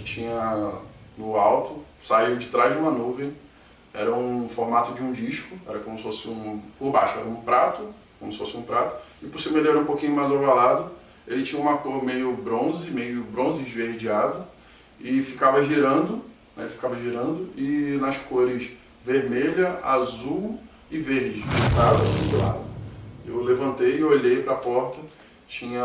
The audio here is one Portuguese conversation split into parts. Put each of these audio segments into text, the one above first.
ele tinha no alto, saiu de trás de uma nuvem, era um formato de um disco, era como se fosse por baixo era um prato, como se fosse um prato, e por cima ele era um pouquinho mais ovalado, ele tinha uma cor meio bronze esverdeado, e ficava girando, né, ele ficava girando, e nas cores vermelha, azul e verde, pintado assim de lado. Eu levantei e olhei para a porta, tinha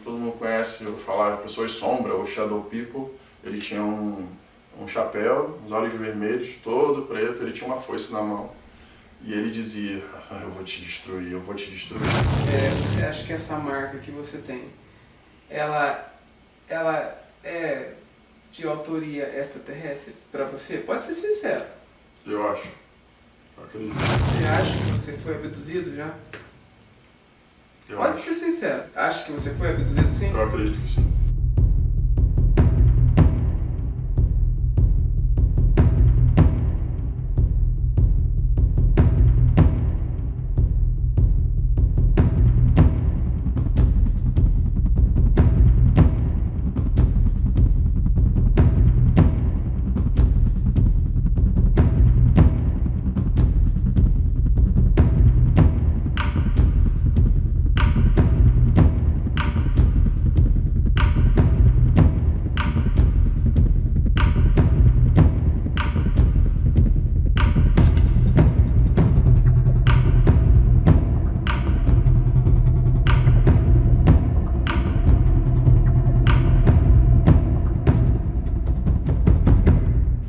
todo mundo conhece, eu falava pessoas sombra ou shadow people, ele tinha um chapéu, os olhos vermelhos, todo preto, ele tinha uma foice na mão. E ele dizia, eu vou te destruir, eu vou te destruir. Você acha que essa marca que você tem, ela é de autoria extraterrestre para você? Pode ser sincero. Eu acho. Eu acredito. Você acha que você foi abduzido já? Pode ser sincero. Acha que você foi abduzido sim? Eu acredito que sim.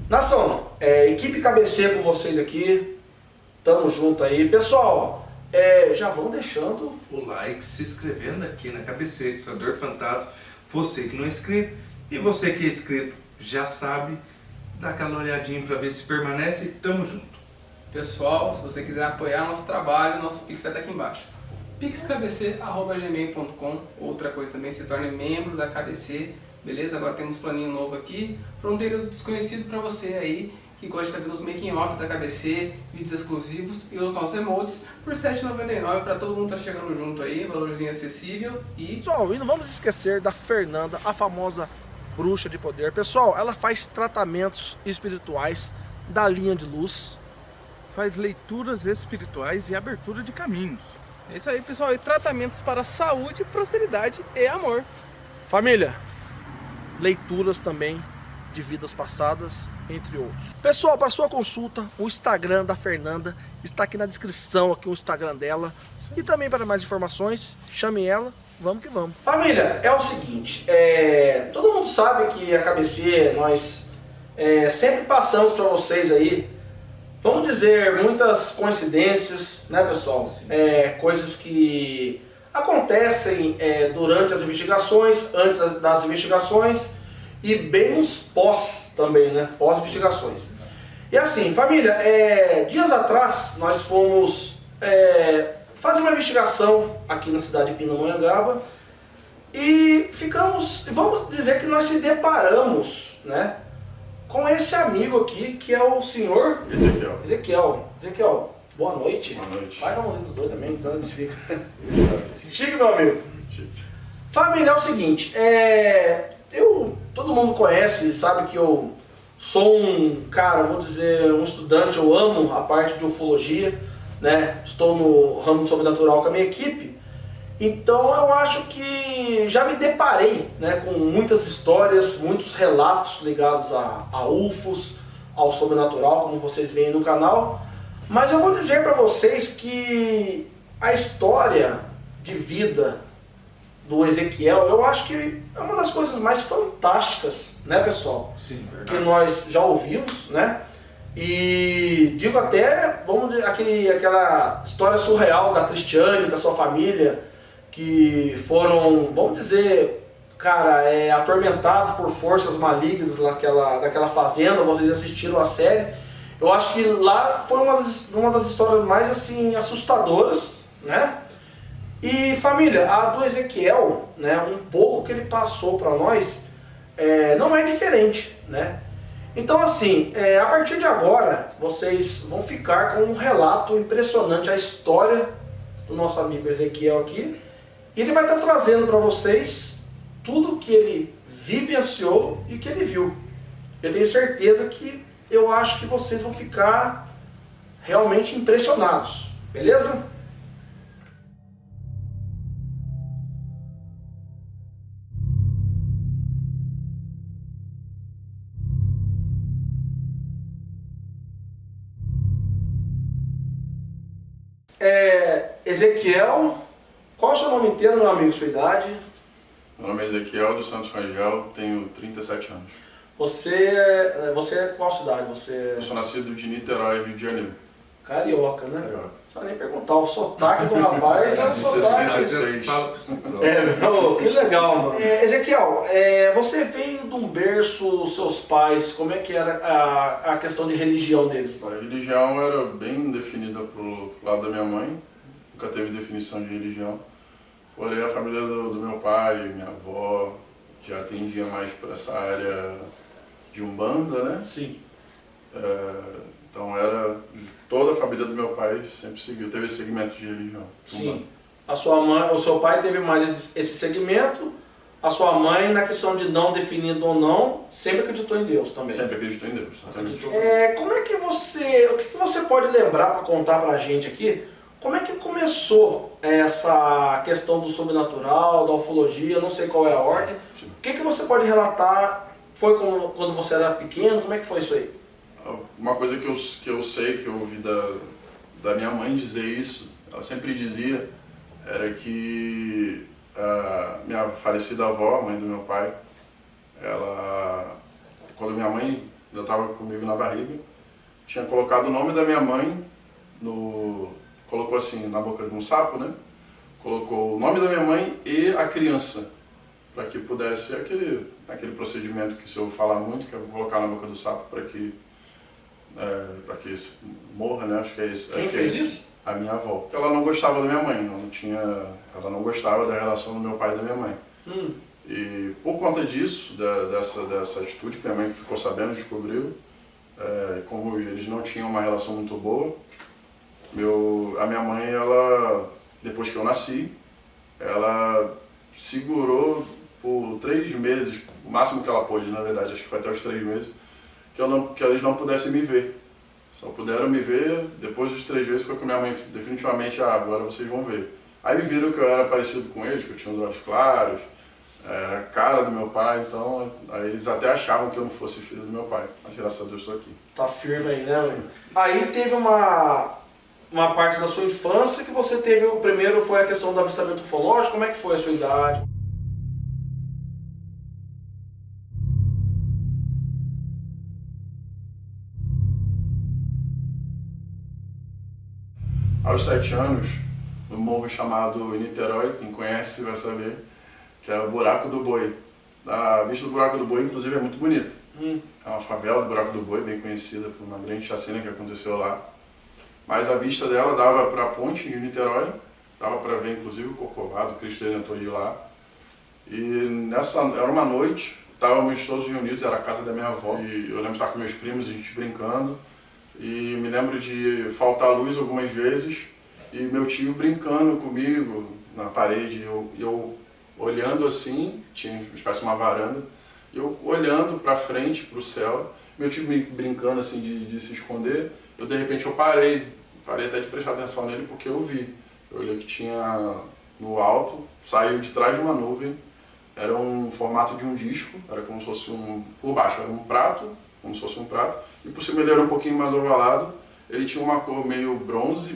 Nação, equipe KBC com vocês aqui, tamo junto aí. Pessoal, já vão deixando o like, se inscrevendo aqui na KBC, Caçador Fantasma, você que não é inscrito, e você que é inscrito já sabe, dá aquela olhadinha para ver se permanece, tamo junto. Pessoal, se você quiser apoiar nosso trabalho, nosso Pix vai estar aqui embaixo. pixkbc@gmail.com. Outra coisa também, se torne membro da KBC, beleza? Agora temos um planinho novo aqui, Fronteira do Desconhecido para você aí que gosta de estar vendo os making off da KBC, vídeos exclusivos e os nossos emotes por R$ 7,99 para todo mundo tá chegando junto aí, valorzinho acessível e... Pessoal, e não vamos esquecer da Fernanda, a famosa bruxa de poder. Pessoal, ela faz tratamentos espirituais da linha de luz. Faz leituras espirituais e abertura de caminhos. É isso aí, pessoal, e tratamentos para saúde, prosperidade e amor. Família, leituras também de vidas passadas, entre outros. Pessoal, para sua consulta, o Instagram da Fernanda está aqui na descrição, aqui o Instagram dela. E também para mais informações, chame ela, vamos que vamos. Família, é o seguinte, todo mundo sabe que a KBC, nós sempre passamos para vocês aí, vamos dizer, muitas coincidências, né pessoal? Coisas que acontecem durante as investigações, antes das investigações e bem os pós também, né? Pós-investigações. E assim, família, dias atrás nós fomos fazer uma investigação aqui na cidade de Pindamonhangaba e vamos dizer que nós se deparamos, né, com esse amigo aqui que é o senhor Ezequiel, boa noite. Boa noite. Vai na mãozinha dos dois também, então eles ficam. Chique, meu amigo. Chique. Família, é o seguinte, todo mundo conhece, sabe que eu sou vou dizer, um estudante, eu amo a parte de ufologia, né? Estou no ramo do sobrenatural com a minha equipe, então eu acho que já me deparei, né, com muitas histórias, muitos relatos ligados a UFOs, ao sobrenatural, como vocês veem no canal. Mas eu vou dizer para vocês que a história de vida do Ezequiel, eu acho que é uma das coisas mais fantásticas, né pessoal? Sim, verdade. Que nós já ouvimos, né? E digo até, vamos dizer, aquela história surreal da Cristiane, com a sua família, que foram, vamos dizer, cara, atormentados por forças malignas daquela fazenda. Vocês assistiram a série. Eu acho que lá foi uma das histórias mais assim assustadoras, né? E família, a do Ezequiel, né, um pouco que ele passou para nós, não é diferente, né? Então assim, a partir de agora, vocês vão ficar com um relato impressionante, a história do nosso amigo Ezequiel aqui. E ele vai estar trazendo para vocês tudo que ele vivenciou e que ele viu. Eu tenho certeza que eu acho que vocês vão ficar realmente impressionados, beleza? Ezequiel, qual é o seu nome inteiro, meu amigo, sua idade? Meu nome é Ezequiel dos Santos Rangel, tenho 37 anos. Você é qual cidade? Eu sou nascido de Niterói, Rio de Janeiro. Carioca, né? Carioca. Não precisa nem perguntar, o sotaque do rapaz é o sotaque. 66. Que legal, mano. Ezequiel, você veio de um berço, seus pais, como é que era a questão de religião deles? A religião era bem definida pro lado da minha mãe, nunca teve definição de religião. Porém, a família do meu pai, minha avó, já tendia mais para essa área de Umbanda, né? Sim. Então toda a família do meu pai sempre seguiu, teve esse segmento de religião. Sim. O seu pai teve mais esse segmento, a sua mãe, na questão de não definido ou não, sempre acreditou em Deus também. Sempre acreditou em Deus. Como é que o que você pode lembrar para contar pra gente aqui? Como é que começou essa questão do sobrenatural, da ufologia, eu não sei qual é a ordem. Sim. O que você pode relatar? Foi quando você era pequeno? Como é que foi isso aí? Uma coisa que eu sei, que eu ouvi da minha mãe dizer isso, ela sempre dizia, era que a minha falecida avó, mãe do meu pai, quando minha mãe ainda estava comigo na barriga, tinha colocado o nome da minha mãe colocou assim na boca de um sapo, né? Colocou o nome da minha mãe e a criança, para que pudesse aquele procedimento que se eu falar muito, que é colocar na boca do sapo para que isso morra, né? Acho que é isso. Quem fez isso? A minha avó. Porque ela não gostava da minha mãe, ela não gostava da relação do meu pai e da minha mãe. E por conta disso, dessa atitude que minha mãe ficou sabendo, descobriu, como eles não tinham uma relação muito boa, a minha mãe, depois que eu nasci, ela segurou por 3 meses, o máximo que ela pôde, na verdade, acho que foi até os 3 meses, que eles não pudessem me ver. Só puderam me ver depois dos 3 meses, foi que minha mãe definitivamente, agora vocês vão ver. Aí me viram que eu era parecido com eles, que eu tinha os olhos claros, a cara do meu pai, então aí eles até achavam que eu não fosse filho do meu pai. Mas graças a Deus estou aqui. Tá firme aí, né, mãe? Aí teve uma parte da sua infância que você teve, o primeiro foi a questão do avistamento ufológico, como é que foi a sua idade? Aos 7 anos, no morro chamado Niterói, quem conhece vai saber, que é o Buraco do Boi. A vista do Buraco do Boi, inclusive, é muito bonita. É uma favela do Buraco do Boi, bem conhecida por uma grande chacina que aconteceu lá. Mas a vista dela dava para a ponte de Niterói, dava para ver, inclusive, o Corcovado, o Cristo Redentor de lá. E era uma noite, estávamos todos reunidos, era a casa da minha avó, e eu lembro de estar com meus primos, a gente brincando. E me lembro de faltar luz algumas vezes e meu tio brincando comigo na parede, eu olhando assim, tinha uma espécie de uma varanda, eu olhando para frente, para o céu, meu tio brincando assim de se esconder, de repente eu parei até de prestar atenção nele porque eu vi, eu olhei que tinha no alto, saiu de trás de uma nuvem, era um formato de um disco, era como se fosse por baixo era um prato, como se fosse um prato, e por cima ele era um pouquinho mais ovalado, ele tinha uma cor meio bronze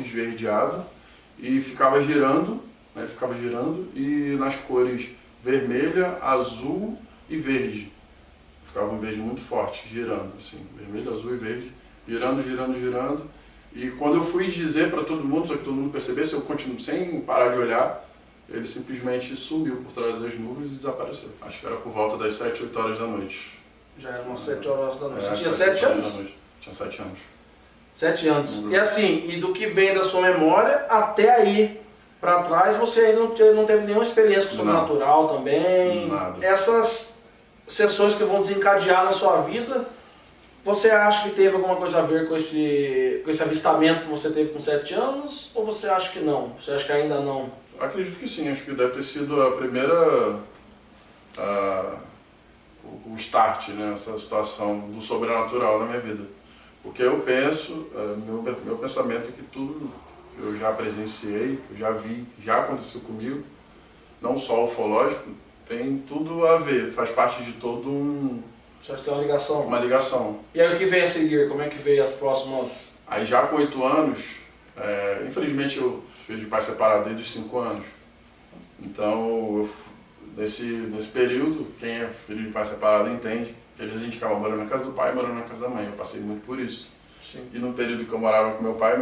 esverdeado, e ficava girando, né, e nas cores vermelha, azul e verde. Ficava um verde muito forte, girando, assim, vermelho, azul e verde, girando. E quando eu fui dizer para todo mundo, só que todo mundo percebesse, eu continuo sem parar de olhar, ele simplesmente sumiu por trás das nuvens e desapareceu. Acho que era por volta das 7, 8 horas da noite. Já eram umas 7 horas da noite. Você tinha 7 7 anos? Tinha 7 anos. 7 anos. E assim, e do que vem da sua memória, até aí pra trás, você ainda não teve nenhuma experiência com o sobrenatural também? Nada. Essas sessões que vão desencadear na sua vida, você acha que teve alguma coisa a ver com esse avistamento que você teve com 7 anos? Ou você acha que não? Você acha que ainda não? Acredito que sim, acho que deve ter sido a primeira o start, né, essa situação do sobrenatural na minha vida. Porque eu penso, meu pensamento é que tudo que eu já presenciei, que eu já vi, que já aconteceu comigo, não só o ufológico, tem tudo a ver, faz parte de todo Você acha que tem uma ligação? uma ligação. E aí o que vem a seguir? Como é que veio as próximas... Aí já com 8 anos, infelizmente eu fui de pai separado desde os 5 anos. Então, nesse período, quem é filho de pai separado entende que às vezes a gente acaba morando na casa do pai e morando na casa da mãe. Eu passei muito por isso. Sim. E no período que eu morava com meu pai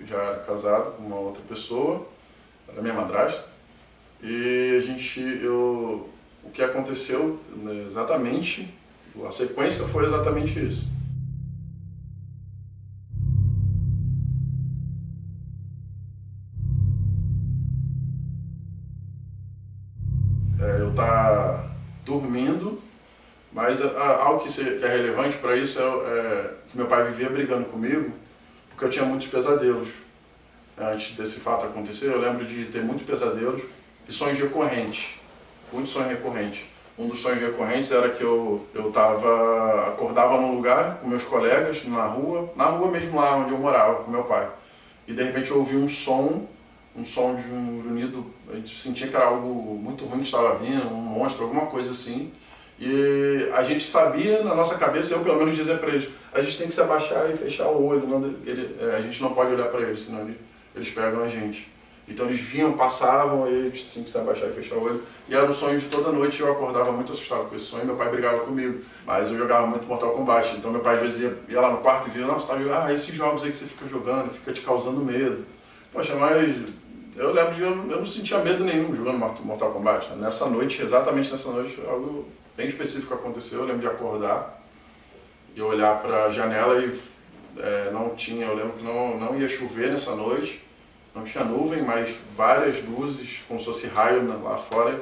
já era casado com uma outra pessoa, era minha madrasta. E o que aconteceu, né, exatamente, a sequência foi exatamente isso. Eu estar dormindo, mas algo que é relevante para isso é que meu pai vivia brigando comigo, porque eu tinha muitos pesadelos. Antes desse fato acontecer, eu lembro de ter muitos pesadelos e sonhos recorrentes, muitos sonhos recorrentes. Um dos sonhos recorrentes era que eu acordava num lugar com meus colegas, na rua mesmo lá onde eu morava com meu pai. E de repente eu ouvi um som de um grunhido, a gente sentia que era algo muito ruim que estava vindo, um monstro, alguma coisa assim. E a gente sabia, na nossa cabeça, eu pelo menos dizia para eles, a gente tem que se abaixar e fechar o olho, a gente não pode olhar para eles, senão eles pegam a gente. Então eles vinham, passavam, e a gente tinha que se abaixar e fechar o olho. E era o sonho de toda noite, eu acordava muito assustado com esse sonho, meu pai brigava comigo. Mas eu jogava muito Mortal Kombat, então meu pai às vezes ia lá no quarto e via, não, você tá jogando, esses jogos aí que você fica jogando, fica te causando medo. Poxa, mas eu lembro de eu não sentia medo nenhum jogando Mortal Kombat. Nessa noite, exatamente nessa noite, algo bem específico aconteceu. Eu lembro de acordar e olhar para a janela e eu lembro que não ia chover nessa noite, não tinha nuvem, mas várias luzes, como se fosse raio lá fora.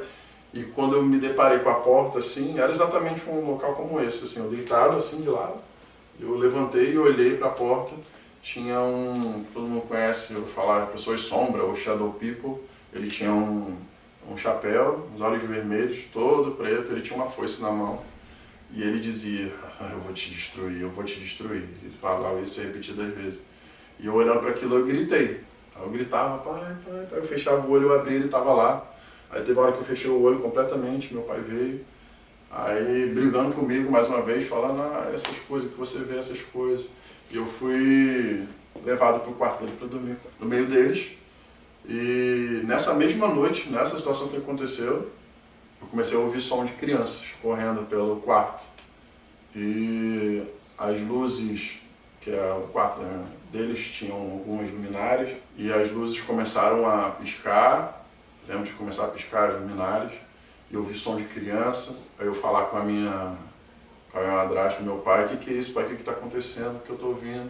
E quando eu me deparei com a porta, assim, era exatamente um local como esse, assim, eu deitado assim de lado, eu levantei e olhei para a porta. Tinha todo mundo conhece, eu falar pessoas sombra ou shadow people, ele tinha um chapéu, os olhos vermelhos, todo preto, ele tinha uma foice na mão e ele dizia, eu vou te destruir, eu vou te destruir. Ele falava isso repetidas vezes. E eu olhando para aquilo, eu gritei. Eu gritava, pai, eu fechava o olho, eu abria, ele estava lá. Aí teve uma hora que eu fechei o olho completamente, meu pai veio, aí brigando comigo mais uma vez, falando, essas coisas que você vê, essas coisas. E eu fui levado para o quarto dele para dormir no meio deles. E nessa mesma noite, nessa situação que aconteceu, eu comecei a ouvir som de crianças correndo pelo quarto. E as luzes, que é o quarto deles, tinham algumas luminárias, e as luzes começaram a piscar. Lembro de começar a piscar as luminárias, e eu ouvi som de criança. Aí eu falar com a minha madrasta, meu pai, o que é isso, pai, o que está acontecendo, o que eu estou ouvindo?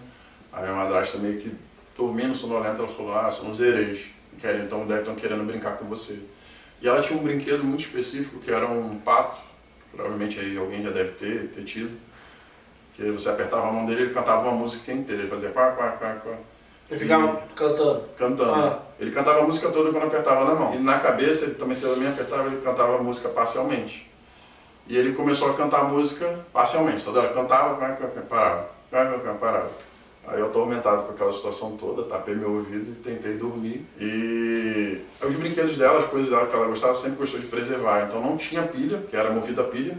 Aí a madrasta meio que dormindo, sonolenta, ela falou, são os hereis, então estão querendo brincar com você. E ela tinha um brinquedo muito específico, que era um pato, provavelmente aí alguém já deve ter tido, que você apertava a mão dele e ele cantava uma música inteira, ele fazia quá, quá, quá, quá. Ele ficava cantando? Cantando. Ele cantava a música toda quando apertava na mão. E na cabeça, ele também, se eu me apertava, ele cantava a música parcialmente. E ele começou a cantar a música parcialmente. Toda hora cantava, parava. Aí eu atormentado com aquela situação toda, tapei meu ouvido e tentei dormir. E os brinquedos dela, as coisas dela que ela gostava, sempre gostou de preservar. Então não tinha pilha, que era movida a pilha,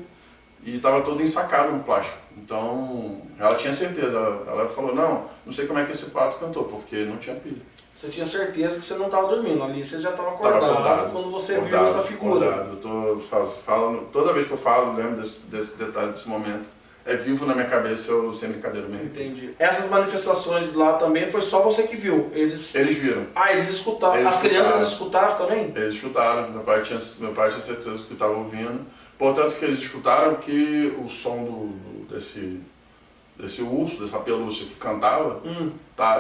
e estava todo ensacado no plástico. Então ela tinha certeza, ela falou, não sei como é que esse pato cantou, porque não tinha pilha. Você tinha certeza que você não estava dormindo, ali você já estava acordado quando você viu essa figura. Eu falando, toda vez que eu falo, lembro desse detalhe, desse momento. É vivo na minha cabeça, eu sem brincadeira mesmo. Entendi. Essas manifestações lá também foi só você que viu? Eles viram. Eles escutaram. As crianças escutaram também? Eles escutaram. Meu pai tinha certeza que estava ouvindo. Portanto que eles escutaram que o som desse urso, dessa pelúcia que cantava,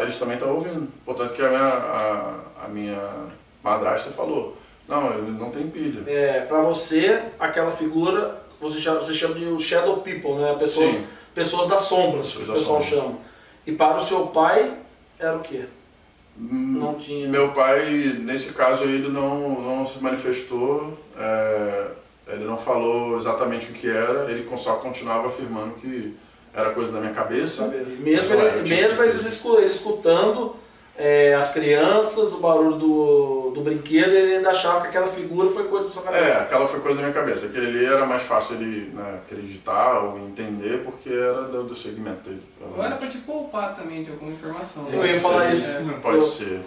eles também estavam ouvindo. Portanto que a minha madrasta falou, não, ele não tem pilha. Pra você, aquela figura, você chama de shadow people, né? Pessoas das sombras, o pessoal chama. E para o seu pai, era o quê? Não tinha... Meu pai, nesse caso, ele não se manifestou. Ele não falou exatamente o que era, ele só continuava afirmando que era coisa da minha cabeça. Mesmo eles escutando as crianças, o barulho do brinquedo, ele ainda achava que aquela figura foi coisa da sua cabeça. Aquela foi coisa da minha cabeça. Aquele ali era mais fácil ele, né, acreditar ou entender, porque era do segmento dele. Ou era pra te poupar também de alguma informação. Eu ia falar isso. Não pode ser.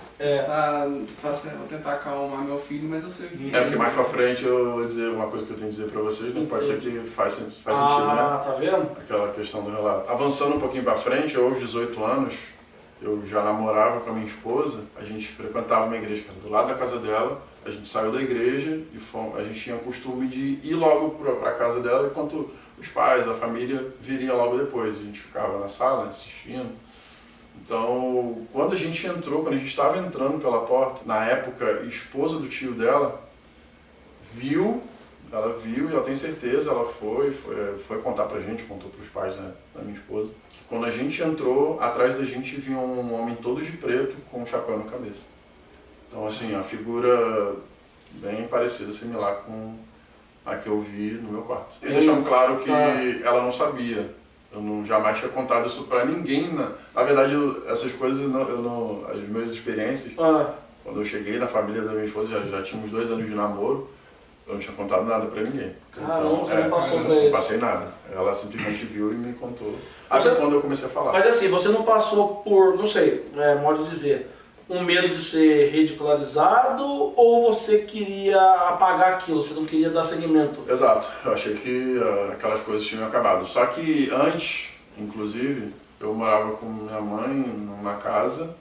Vou tentar acalmar meu filho, mas eu sei o que Porque mais pra frente eu vou dizer uma coisa que eu tenho que dizer pra vocês, não pode ser que faz sentido, né? Tá vendo? Aquela questão do relato. Avançando um pouquinho pra frente, eu aos 18 anos, eu já namorava com a minha esposa, a gente frequentava uma igreja que era do lado da casa dela, a gente saiu da igreja e a gente tinha o costume de ir logo pra casa dela, enquanto os pais, a família viriam logo depois. A gente ficava na sala assistindo. Então, quando a gente estava entrando pela porta, na época, a esposa do tio dela ela viu e eu tenho certeza, ela foi contar pra gente, contou pros pais, né, da minha esposa, que quando a gente entrou, atrás da gente vinha um homem todo de preto com um chapéu na cabeça. Então, assim, a figura bem parecida, similar com a que eu vi no meu quarto. E deixando claro que ela não sabia. Eu jamais tinha contado isso pra ninguém. Na verdade, essas coisas, as minhas experiências, quando eu cheguei na família da minha esposa, já tínhamos 2 anos de namoro, eu não tinha contado nada pra ninguém. Caramba, você não passou pra eles? eles? Não passei nada. Ela simplesmente viu e me contou. Até quando eu comecei a falar. Mas assim, você não passou por, não sei, modo de dizer, um medo de ser ridicularizado ou você queria apagar aquilo, você não queria dar seguimento? Exato. Eu achei que aquelas coisas tinham acabado. Só que antes, inclusive, eu morava com minha mãe numa casa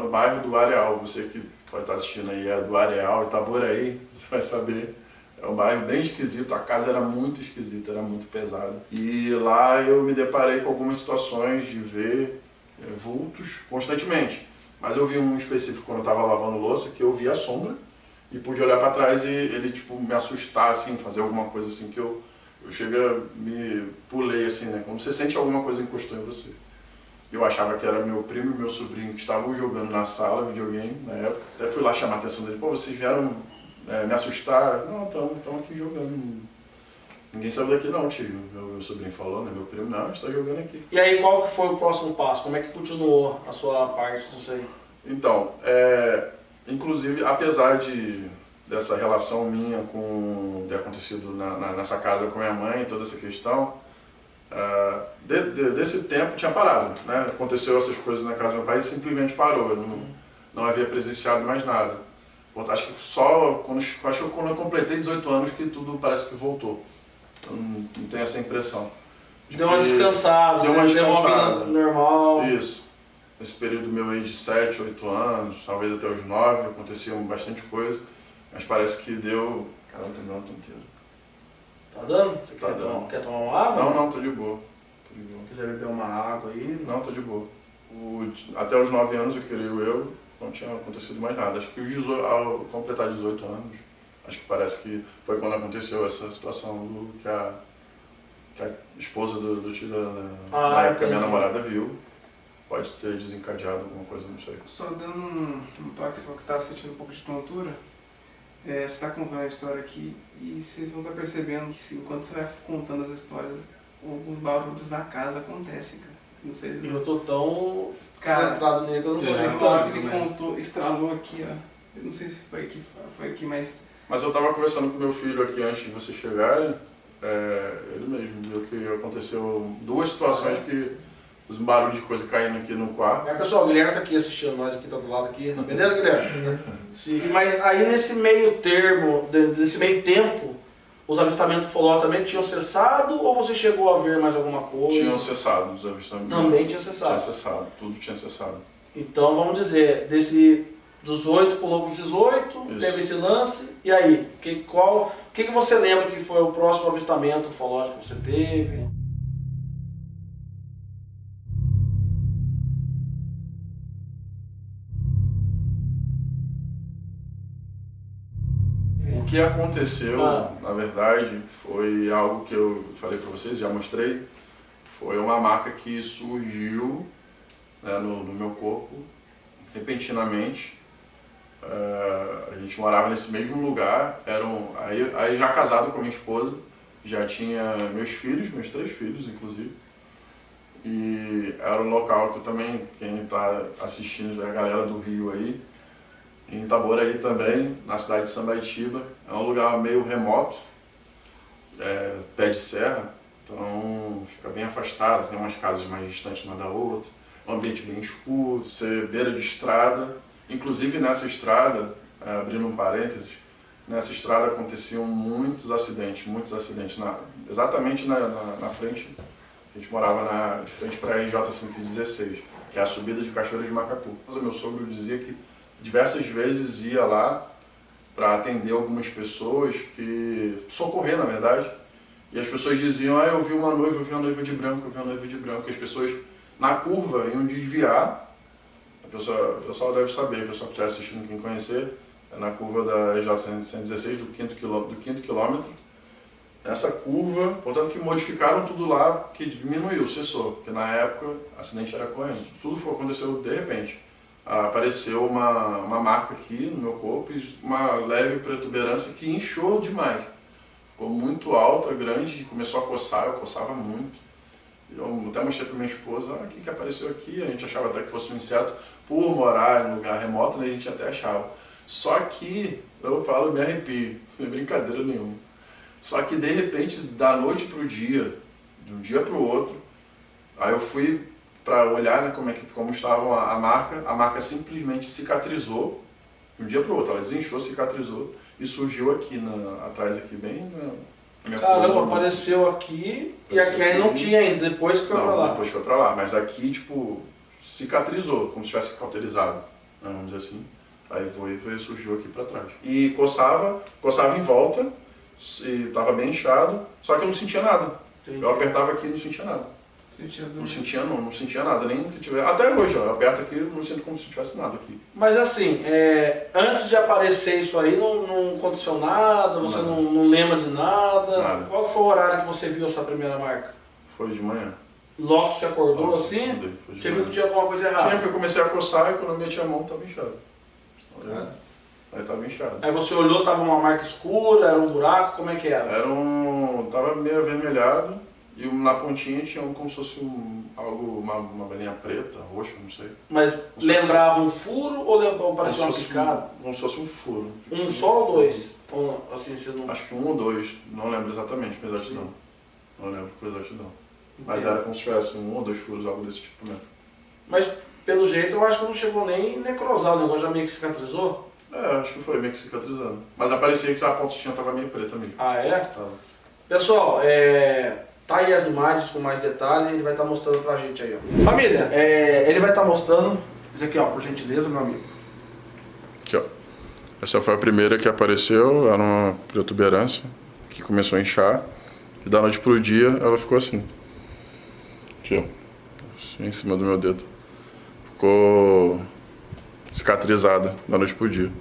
no bairro do Areal. Você que pode estar assistindo aí, do Areal, Itaboraí, você vai saber. É um bairro bem esquisito, a casa era muito esquisita, era muito pesada. E lá eu me deparei com algumas situações de ver vultos constantemente. Mas eu vi um específico quando eu estava lavando louça, que eu vi a sombra e pude olhar para trás e ele tipo me assustar, assim, fazer alguma coisa assim, que eu me pulei assim, né? Como você sente alguma coisa encostou em você. Eu achava que era meu primo e meu sobrinho que estavam jogando na sala, videogame, na época. Até fui lá chamar a atenção dele, pô, vocês vieram me assustar? Não, estamos aqui jogando. Ninguém saiu daqui não, tio. Meu sobrinho falou, né? Meu primo, não, a gente está jogando aqui. E aí, qual que foi o próximo passo? Como é que continuou a sua parte disso aí? Então, inclusive, apesar dessa relação minha com ter acontecido nessa casa com minha mãe, toda essa questão, desse tempo tinha parado, né? Aconteceu essas coisas na casa do meu pai e simplesmente parou. Eu não havia presenciado mais nada. Acho que quando eu completei 18 anos que tudo parece que voltou. Eu não tenho essa impressão. Deu uma descansada, deu uma vida normal. Isso. Nesse período meu aí de 7, 8 anos, talvez até os 9, aconteciam bastante coisa, mas parece que deu... Caramba, terminou a tonteira. Tá dando? Você quer tomar uma água? Não, tô de boa. Se quiser beber uma água aí... Não, tô de boa. Até os 9 anos, eu creio eu, não tinha acontecido mais nada. Acho que ao completar 18 anos, acho que parece que foi quando aconteceu essa situação que a esposa do tio na época minha namorada viu. Pode ter desencadeado alguma coisa, não sei. Só dando um toque, se você está sentindo um pouco de tontura, você está contando a história aqui e vocês vão estar percebendo que enquanto você vai contando as histórias, alguns barulhos na casa acontecem, cara. Não sei se... Eu tô tão centrado nele que eu não tô Na hora que ele contou, estralou aqui, ó. Eu não sei se foi aqui, mas... Mas eu estava conversando com meu filho aqui antes de vocês chegarem, ele mesmo viu que aconteceu 2 situações que os barulhos de coisa caindo aqui no quarto. Pessoal, o Guilherme tá aqui assistindo nós, aqui tá do lado aqui. Beleza, Guilherme? Mas aí nesse meio termo, nesse meio tempo, os avistamentos Foló também tinham cessado ou você chegou a ver mais alguma coisa? Tinham cessado os avistamentos. Também tinha cessado? Tinha cessado, tudo tinha cessado. Então vamos dizer, dos 8 pulou para os 18, Isso. teve esse lance, e aí? O que você lembra que foi o próximo avistamento ufológico que você teve? O que aconteceu, na verdade, foi algo que eu falei para vocês, já mostrei. Foi uma marca que surgiu, né, no meu corpo, repentinamente. A gente morava nesse mesmo lugar, aí já casado com a minha esposa, já tinha meus 3 filhos, inclusive. E era um local que também, quem está assistindo, é a galera do Rio aí, em Itaboraí também, na cidade de Sambaitiba. É um lugar meio remoto, pé de serra, então fica bem afastado, tem umas casas mais distantes uma da outra, um ambiente bem escuro, você beira de estrada. Inclusive nessa estrada, abrindo um parênteses, nessa estrada aconteciam muitos acidentes, exatamente na frente. A gente morava de frente para a RJ 116, que é a subida de Cachoeira de Macacu. O meu sogro dizia que diversas vezes ia lá para atender algumas pessoas, socorrer na verdade, e as pessoas diziam, eu vi uma noiva de branco, e as pessoas na curva iam desviar. O pessoal deve saber, o pessoal que está assistindo, quem conhecer, é na curva da RJ 116, do quinto quilômetro. Essa curva, portanto que modificaram tudo lá, que diminuiu, cessou, porque na época o acidente era correndo. Tudo aconteceu de repente. Apareceu uma marca aqui no meu corpo e uma leve protuberância que inchou demais. Ficou muito alta, grande, e começou a coçar, eu coçava muito. Eu até mostrei para minha esposa, o que apareceu aqui? A gente achava até que fosse um inseto, por morar em lugar remoto, né, a gente até achava. Só que, eu falo, me arrepio, não é brincadeira nenhuma. Só que de repente, da noite para o dia, de um dia para o outro, aí eu fui para olhar, né, como estava a marca simplesmente cicatrizou, de um dia para o outro, ela desinchou, cicatrizou e surgiu aqui, atrás aqui, bem na minha Caramba, coluna. apareceu aqui e aqui aí não tinha ainda, depois que foi pra lá. Depois foi para lá, mas aqui, tipo, cicatrizou, como se tivesse cauterizado, né, vamos dizer assim. Aí surgiu aqui para trás. E coçava em volta, e estava bem inchado, só que eu não sentia nada. Entendi. Eu apertava aqui e não sentia nada. Não sentia nada, nem que tiver. Até hoje, ó, eu aperto aqui e não sinto como se tivesse nada aqui. Mas assim, antes de aparecer isso aí, não aconteceu nada, você não lembra de nada? Nada. Qual foi o horário que você viu essa primeira marca? Foi de manhã. Logo que você acordou Logo assim, acordei, foi de você manhã. viu que tinha alguma coisa errada? Tinha, que eu comecei a coçar e quando eu meti a mão estava inchado. Aí estava inchado. Aí você olhou, tava uma marca escura, era um buraco, como é que era? Tava meio avermelhado e na pontinha tinha como se fosse uma bolinha preta, roxa, não sei. Mas lembrava um furo ou parecia uma picada? Como se fosse um furo. Um só ou dois? Ou, assim, você não... Acho que 1 ou 2, não lembro exatamente com exatidão. Não lembro com exatidão. Mas Entendo. era como se tivesse 1 ou 2 furos, algo desse tipo mesmo. Mas pelo jeito eu acho que não chegou nem necrosar, o negócio já meio que cicatrizou. Acho que foi meio que cicatrizando. Mas aparecia que a pontinha estava meio preta mesmo. Ah, é? Tava. Pessoal, tá aí as imagens com mais detalhe, ele vai estar mostrando pra gente aí, ó. Família, ele vai estar mostrando, isso aqui, ó, por gentileza, meu amigo. Aqui, ó. Essa foi a primeira que apareceu, era uma protuberância que começou a inchar. E da noite pro dia ela ficou assim. Aqui, ó. Assim, em cima do meu dedo. Ficou cicatrizada da noite pro dia.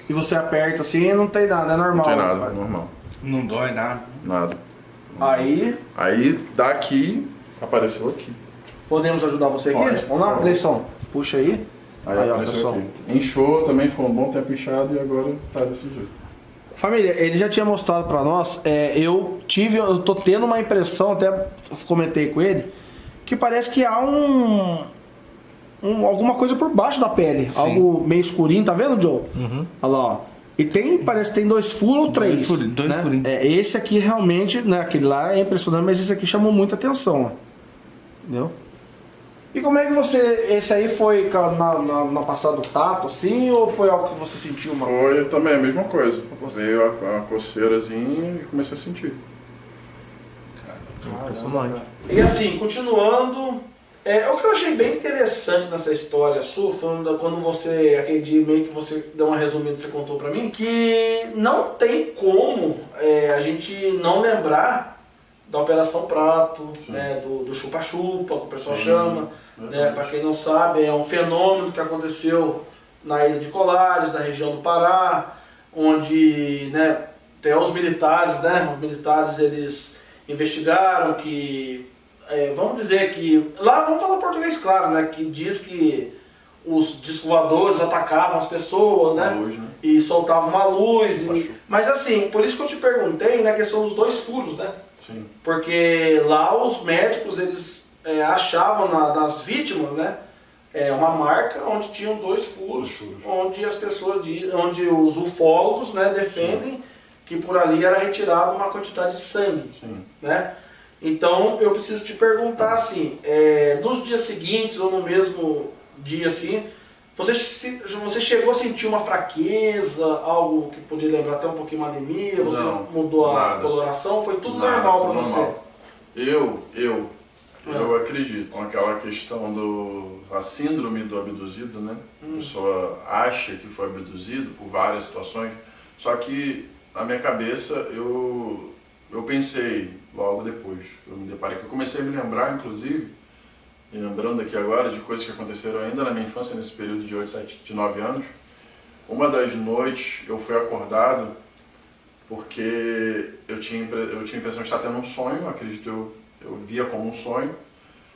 E você aperta assim e não tem nada, é normal. Não tem nada, pai. normal. Não dói nada. Nada. Aí, daqui apareceu aqui. podemos ajudar você aqui? Pode. Vamos lá, Gleison, puxa aí. Aí Aí, ó, apareceu pessoal. aqui. Inchou também, foi um bom tempo inchado e agora tá desse jeito. Família, ele já tinha mostrado pra nós, eu tô tendo uma impressão, até comentei com ele, que parece que há alguma coisa por baixo da pele, Sim. algo meio escurinho, tá vendo, Joe? Olha lá, ó. E parece que tem 2 furos ou 3. Dois furinhos. Esse aqui realmente, né, aquele lá é impressionante, mas esse aqui chamou muita atenção, ó. Entendeu? E como é que esse aí foi na passada do tato, assim, ou foi algo que você sentiu, mano? Foi também a mesma coisa. Veio a coceirazinha e comecei a sentir. Caramba. E assim, continuando, o que eu achei bem interessante nessa história sua, foi quando você, aquele dia meio que você deu uma resumida, você contou pra mim, que não tem como a gente não lembrar da Operação Prato, né, do chupa-chupa, que o pessoal chama, né, para quem não sabe, é um fenômeno que aconteceu na Ilha de Colares, na região do Pará, onde, né, até os militares, eles investigaram que, vamos dizer que, lá vamos falar português claro, né, que diz que os discos voadores atacavam as pessoas, A né? luz, né? E soltavam uma luz. Machuca. Mas assim, por isso que eu te perguntei na questão dos 2 furos, né? Sim. Porque lá os médicos, eles achavam nas vítimas, né? Uma marca onde tinham 2 furos, onde as pessoas, onde os ufólogos, né, defendem que por ali era retirada uma quantidade de sangue, Sim. né? Então eu preciso te perguntar assim, nos dias seguintes ou no mesmo dia assim, você chegou a sentir uma fraqueza, algo que podia lembrar até um pouquinho uma anemia, você Não, mudou a nada. coloração, foi tudo Nada, normal para tudo você? normal. Eu acredito com aquela questão da síndrome do abduzido, né? A pessoa acha que foi abduzido por várias situações, só que na minha cabeça eu pensei logo depois, eu me deparei que eu comecei a me lembrar, inclusive, me lembrando aqui agora de coisas que aconteceram ainda na minha infância, nesse período de 8, 7, de 9 anos. Uma das noites eu fui acordado porque eu tinha a impressão de estar tendo um sonho, acredito eu via como um sonho.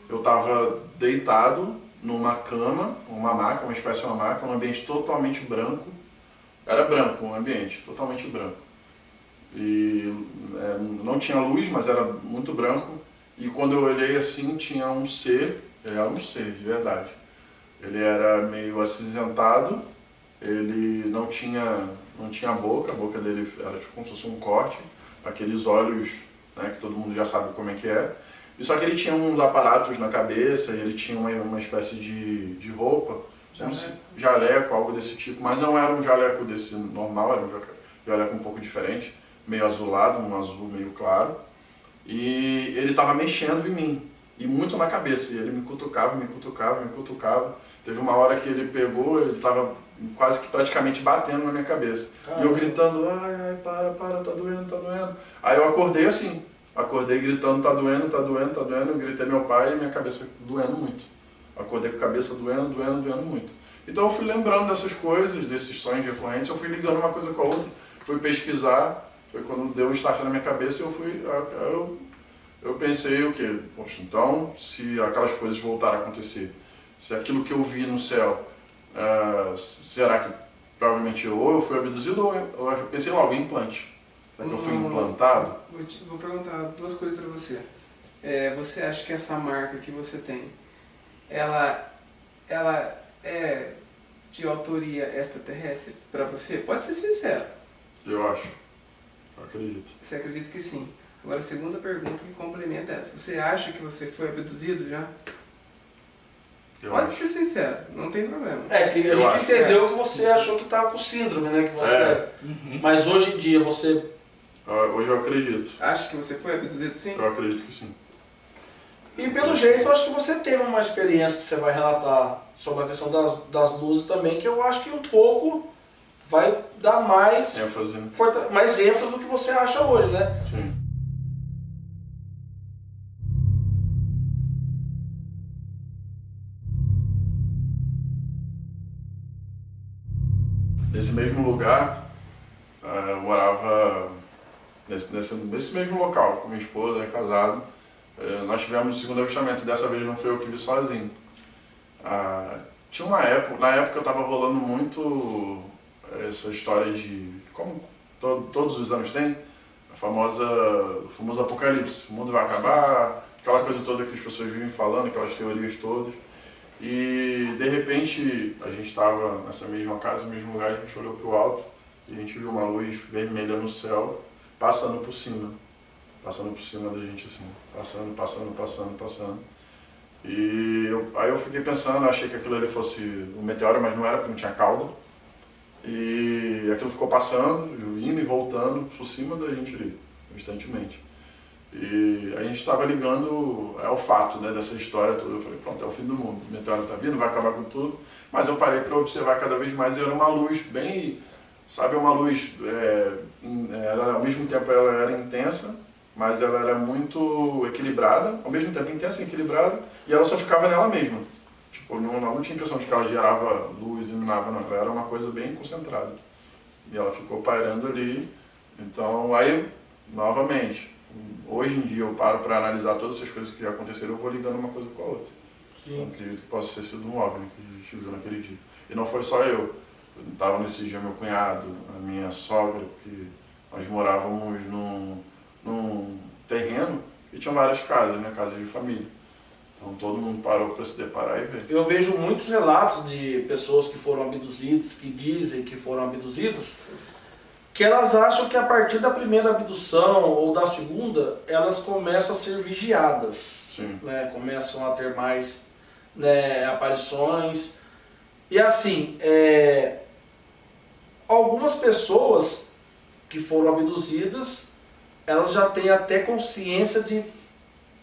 Eu estava deitado numa cama, uma maca, uma espécie de uma maca, um ambiente totalmente branco. Era branco o ambiente, totalmente branco. E não tinha luz, mas era muito branco. E quando eu olhei assim, tinha um ser, ele era um ser de verdade. Ele era meio acinzentado, ele não tinha boca, a boca dele era tipo como se fosse um corte, aqueles olhos, né, que todo mundo já sabe como é que é. E só que ele tinha uns aparatos na cabeça, e ele tinha uma espécie de roupa, jaleco, algo desse tipo, mas não era um jaleco desse normal, era um jaleco um pouco diferente, meio azulado, um azul meio claro. E ele estava mexendo em mim, e muito na cabeça, e ele me cutucava, me cutucava, me cutucava. Teve uma hora que ele pegou, ele estava quase que praticamente batendo na minha cabeça. Caramba. E eu gritando, ai, para, tá doendo, tá doendo. Aí eu acordei assim, acordei gritando, tá doendo, tá doendo, tá doendo. Eu gritei meu pai e minha cabeça doendo muito. Acordei com a cabeça doendo, doendo, doendo muito. Então eu fui lembrando dessas coisas, desses sonhos recorrentes, eu fui ligando uma coisa com a outra, fui pesquisar, foi quando deu um start na minha cabeça eu pensei o quê? Poxa, então se aquelas coisas voltarem a acontecer, se aquilo que eu vi no céu, será que provavelmente ou eu fui abduzido ou eu pensei logo em implante? Será que eu fui implantado? Vou perguntar 2 coisas para você. Você acha que essa marca que você tem, ela é de autoria extraterrestre para você? Pode ser sincero. Eu acho. Eu acredito. Você acredita que sim? Agora, a segunda pergunta que complementa essa. Você acha que você foi abduzido já? Pode ser sincero, não tem problema. Que a gente entendeu que você achou que estava com síndrome, né? Que você... Mas hoje em dia você... Hoje eu acredito. Acha que você foi abduzido sim? Eu acredito que sim. E pelo jeito, eu acho que você teve uma experiência que você vai relatar sobre a questão das luzes também, que eu acho que um pouco vai dar mais ênfase, né? mais ênfase do que você acha hoje, né? Sim. Nesse mesmo lugar, eu morava nesse mesmo local, com minha esposa, casado. Nós tivemos o segundo avistamento, dessa vez não foi eu que vi sozinho. Tinha uma época, na época eu estava rolando muito essa história de, como todos os anos tem, o famoso apocalipse, o mundo vai acabar, aquela coisa toda que as pessoas vivem falando, aquelas teorias todas. E de repente a gente estava nessa mesma casa, no mesmo lugar, a gente olhou para o alto e a gente viu uma luz vermelha no céu passando por cima da gente assim, passando. E aí eu fiquei pensando, achei que aquilo ali fosse um meteoro, mas não era, porque não tinha cauda. E aquilo ficou passando, indo e voltando por cima da gente ali, constantemente. E a gente estava ligando ao fato, né, dessa história toda. Eu falei, pronto, é o fim do mundo, o meteoro está vindo, vai acabar com tudo. Mas eu parei para observar cada vez mais, e era uma luz bem, sabe, uma luz, ao mesmo tempo ela era intensa, mas ela era muito equilibrada, ao mesmo tempo intensa e equilibrada, e ela só ficava nela mesma. Tipo, não tinha a impressão de que ela gerava luz, iluminava, não, ela era uma coisa bem concentrada. E ela ficou pairando ali. Então, aí, novamente, hoje em dia eu paro para analisar todas essas coisas que já aconteceram, eu vou ligando uma coisa com a outra. Sim. Eu acredito que possa ter sido um OVNI que a gente viu naquele dia. E não foi só eu. Estava nesse dia meu cunhado, a minha sogra, porque nós morávamos num terreno que tinha várias casas, né? Casas de família. Então todo mundo parou para se deparar e ver. Eu vejo muitos relatos de pessoas que foram abduzidas, que dizem que foram abduzidas, que elas acham que a partir da primeira abdução ou da segunda, elas começam a ser vigiadas. Sim. Né? Começam a ter mais, né, aparições. E assim, algumas pessoas que foram abduzidas, elas já têm até consciência de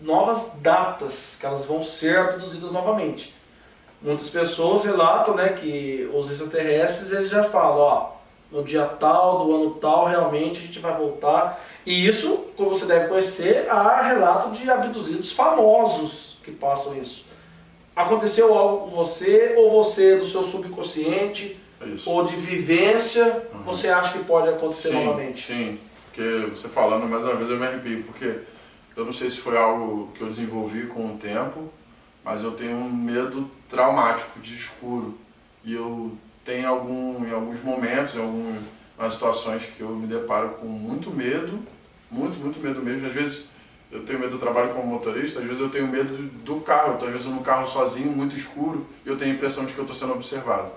novas datas que elas vão ser abduzidas novamente. Muitas pessoas relatam, né, que os extraterrestres eles já falam, ó, no dia tal, do ano tal, realmente a gente vai voltar. E isso, como você deve conhecer, há relato de abduzidos famosos que passam isso. Aconteceu algo com você, ou você do seu subconsciente, ou de vivência, você acha que pode acontecer novamente? Sim, porque você falando, mais uma vez eu me arrepio, porque eu não sei se foi algo que eu desenvolvi com o tempo, mas eu tenho um medo traumático de escuro. E eu tenho em alguns momentos, em algumas situações que eu me deparo com muito medo, muito medo mesmo. Às vezes eu tenho medo do trabalho como motorista, às vezes eu tenho medo do carro. Às vezes eu no carro sozinho, muito escuro, e eu tenho a impressão de que eu estou sendo observado.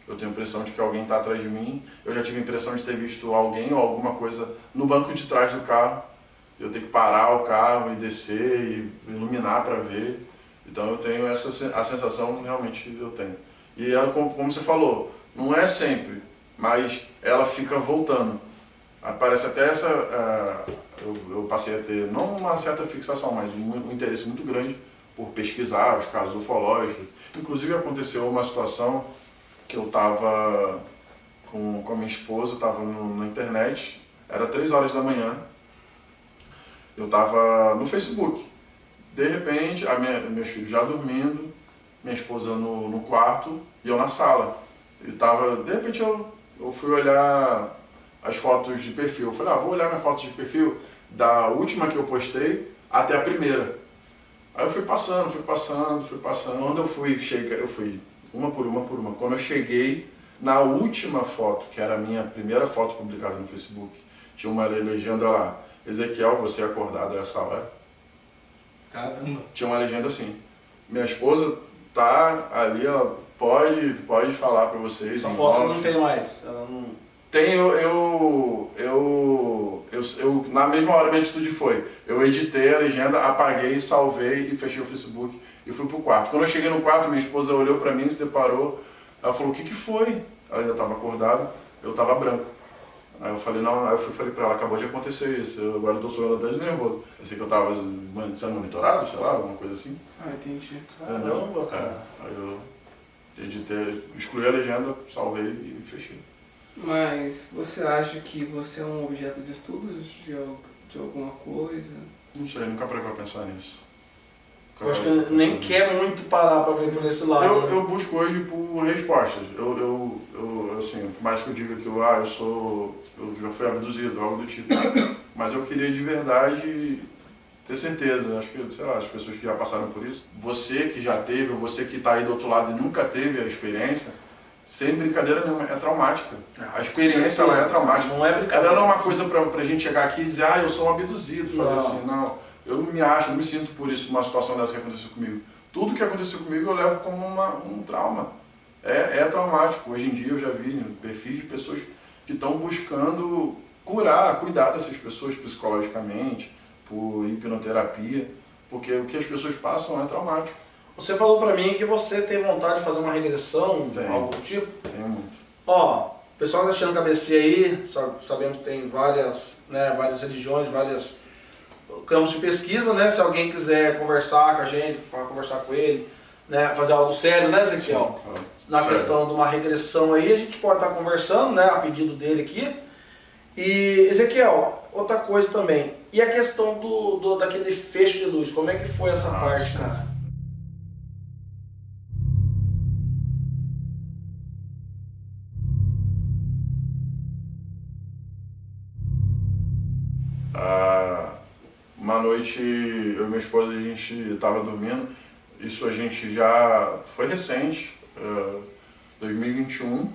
Eu tenho a impressão de que alguém está atrás de mim. Eu já tive a impressão de ter visto alguém ou alguma coisa no banco de trás do carro. Eu tenho que parar o carro e descer e iluminar para ver. Então eu tenho a sensação, realmente eu tenho. E ela, como você falou, não é sempre, mas ela fica voltando. Parece até eu passei a ter, não uma certa fixação, mas um interesse muito grande por pesquisar os casos ufológicos. Inclusive aconteceu uma situação que eu estava com a minha esposa, estava na internet, era 3 horas da manhã, eu estava no Facebook. De repente, meus filhos já dormindo, minha esposa no quarto e eu na sala. De repente eu fui olhar as fotos de perfil. Eu falei, vou olhar minha foto de perfil da última que eu postei até a primeira. Aí eu fui passando. Quando eu fui uma por uma. Quando eu cheguei na última foto, que era a minha primeira foto publicada no Facebook, tinha uma legenda lá, Ezequiel, você é acordado a essa hora? Caramba. Tinha uma legenda assim, minha esposa tá ali, ela pode falar pra vocês. Essa foto não tem mais, ela não... Tem, na mesma hora minha atitude foi, eu editei a legenda, apaguei, salvei e fechei o Facebook e fui pro quarto. Quando eu cheguei no quarto, minha esposa olhou pra mim, se deparou, ela falou, o que foi? Ela ainda estava acordada, eu estava branco. Aí eu falei, não, aí eu falei pra ela, acabou de acontecer isso, agora eu tô suando até de nervoso. Eu sei que eu tava sendo monitorado, sei lá, alguma coisa assim. Entendi. Caramba, cara. Aí eu editei, excluí a legenda, salvei e fechei. Mas você acha que você é um objeto de estudo de alguma coisa? Não sei, nunca parei pra pensar nisso. Eu acho que nem quer muito parar pra ver por esse lado. Eu busco hoje por respostas. Assim, por mais que eu diga que eu já fui abduzido, algo do tipo. Mas eu queria de verdade ter certeza. Acho que, sei lá, as pessoas que já passaram por isso. Você que já teve, ou você que está aí do outro lado e nunca teve a experiência, sem brincadeira nenhuma, é traumática. A experiência ela é traumática. Não é brincadeira. Ela não é uma coisa pra gente chegar aqui e dizer, eu sou um abduzido, fazer assim, não. Eu não me acho, não me sinto por isso, uma situação dessa que aconteceu comigo. Tudo que aconteceu comigo eu levo como um trauma. É traumático. Hoje em dia eu já vi perfis de pessoas que estão buscando cuidar dessas pessoas psicologicamente, por hipnoterapia, porque o que as pessoas passam é traumático. Você falou pra mim que você tem vontade de fazer uma regressão, Tenho. algo do tipo? Tenho muito. Ó, o pessoal tá achando KBC aí, sabemos que tem várias religiões, vários campos de pesquisa, né? Se alguém quiser conversar com a gente, para conversar com ele, né? Fazer algo sério, né, Ezequiel? Na Sério. questão de uma regressão aí, a gente pode estar conversando, né? A pedido dele aqui. E, Ezequiel, outra coisa também. E a questão daquele feixe de luz, como é que foi essa parte, cara? Uma noite, eu e minha esposa, a gente estava dormindo. isso a gente já... Foi recente, 2021,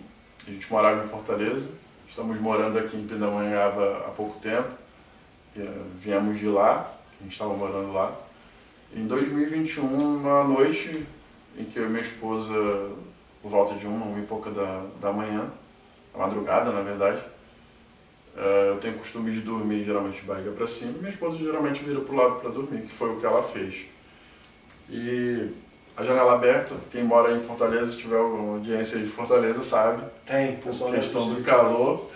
a gente morava em Fortaleza, estamos morando aqui em Pindamonhangaba há pouco tempo, viemos de lá, a gente estava morando lá. Em 2021, na noite em que eu e minha esposa, por volta de 1h pouca da manhã, a madrugada na verdade, eu tenho o costume de dormir geralmente de barriga para cima, e minha esposa geralmente vira para o lado para dormir, que foi o que ela fez. E a janela aberta, quem mora em Fortaleza, se tiver alguma audiência de Fortaleza, sabe. Tem, pessoal. A questão do calor,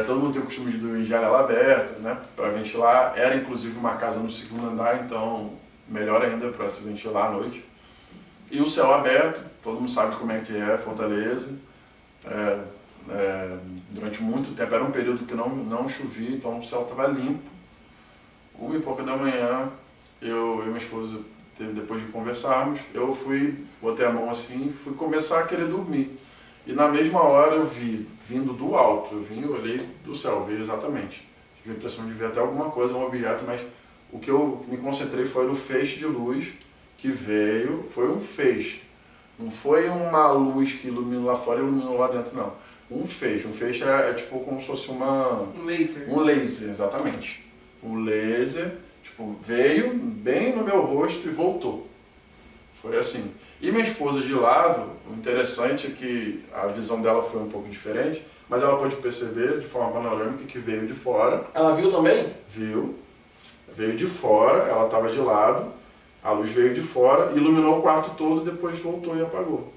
todo mundo tem o costume de dormir de janela aberta, né, para ventilar. Era inclusive uma casa no segundo andar, então melhor ainda para se ventilar à noite. E o céu aberto, todo mundo sabe como é que é Fortaleza. Durante muito tempo, era um período que não chovia, então o céu estava limpo. 1h pouca da manhã, eu e minha esposa, depois de conversarmos, eu botei a mão assim e fui começar a querer dormir. E na mesma hora eu vi, vindo do alto, eu olhei do céu, vi exatamente. Tive a impressão de ver até alguma coisa, um objeto, mas o que eu me concentrei foi no feixe de luz que veio, foi um feixe. Não foi uma luz que iluminou lá fora e iluminou lá dentro, não. Um feixe é tipo como se fosse Um laser. Um laser, exatamente. Um laser, tipo, veio bem no meu rosto e voltou. Foi assim. E minha esposa de lado, o interessante é que a visão dela foi um pouco diferente, mas ela pôde perceber de forma panorâmica que veio de fora. Ela viu também? Viu. Veio de fora, ela estava de lado, a luz veio de fora, iluminou o quarto todo, depois voltou e apagou.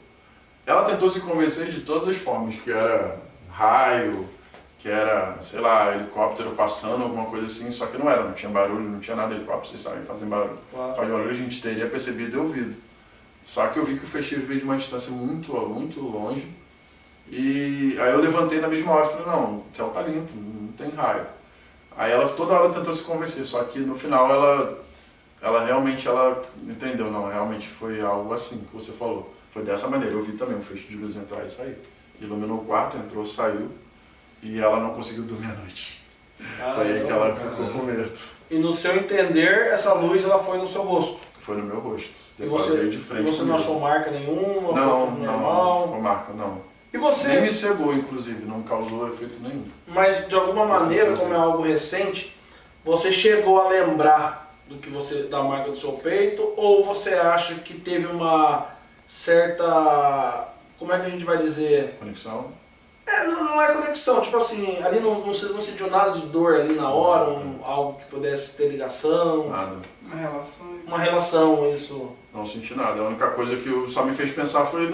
Ela tentou se convencer de todas as formas, que era raio, que era, sei lá, helicóptero passando, alguma coisa assim, só que não era, não tinha barulho, não tinha nada, helicóptero, vocês sabem, fazem barulho. Claro. Faz barulho a gente teria percebido e ouvido. Só que eu vi que o feixe veio de uma distância muito longe, e aí eu levantei na mesma hora e falei, não, o céu tá limpo, não tem raio. Aí ela toda hora tentou se convencer, só que no final ela realmente entendeu, não, realmente foi algo assim que você falou. Foi dessa maneira, eu vi também um feixe de luz entrar e sair. Iluminou o quarto, entrou, saiu, e ela não conseguiu dormir à noite. Foi aí que ela ficou com medo. E no seu entender, essa luz ela foi no seu rosto? Foi no meu rosto. E você, veio de frente você não comigo. achou marca nenhuma? Não, foi não normal? ficou marca, não. E você? Nem me cegou, inclusive, não causou efeito nenhum. Mas de alguma maneira, como é algo recente, você chegou a lembrar da marca do seu peito, ou você acha que teve uma certa, como é que a gente vai dizer? Conexão? Não é conexão, tipo assim, ali não sentiu nada de dor ali na hora, algo que pudesse ter ligação, Nada. Uma relação. Isso. Não senti nada. A única coisa que só me fez pensar foi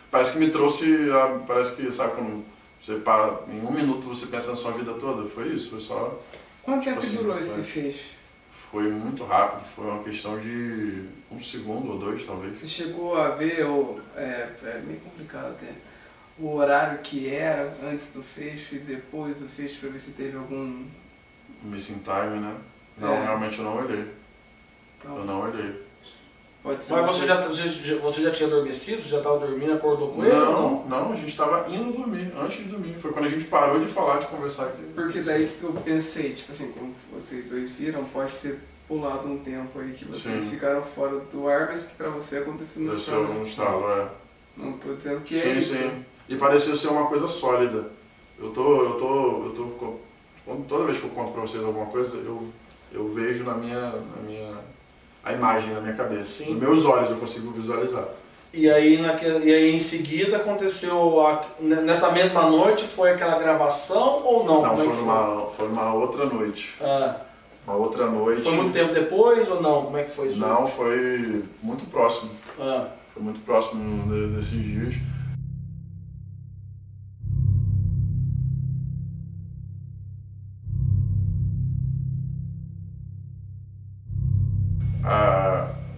Parece que me trouxe, parece que, sabe, quando você para, em 1 minuto você pensa na sua vida toda, foi isso, foi só... Quanto tempo assim, durou foi. esse feixe? Foi muito rápido, foi uma questão de 1 segundo ou 2, talvez. Você chegou a ver, é meio complicado até, o horário que era antes do fecho e depois do fecho, para ver se teve algum... Missing time, né? Não, realmente eu não olhei. Então, Eu não olhei. pode ser Mas uma você já tinha adormecido? Você já estava dormindo, acordou com ele? ou Não, a gente estava indo dormir, antes de dormir. Foi quando a gente parou de falar, de conversar aqui. Porque daí que eu pensei, tipo assim, como vocês dois viram, pode ter pulado um tempo aí que vocês Sim. ficaram fora do ar, mas que pra você aconteceu no Desceu estado. no estalo, Não tô dizendo que Sim, é isso. sim. E pareceu ser uma coisa sólida. Toda vez que eu conto pra vocês alguma coisa, eu vejo a imagem na minha cabeça. Sim. Nos meus olhos eu consigo visualizar. E aí em seguida aconteceu, nessa mesma noite, foi aquela gravação ou não? Não, Como é que foi uma outra noite. Ah, Uma outra noite. foi muito tempo depois ou não? Como é que foi isso? Não, foi muito próximo. Ah, Foi muito próximo desses dias.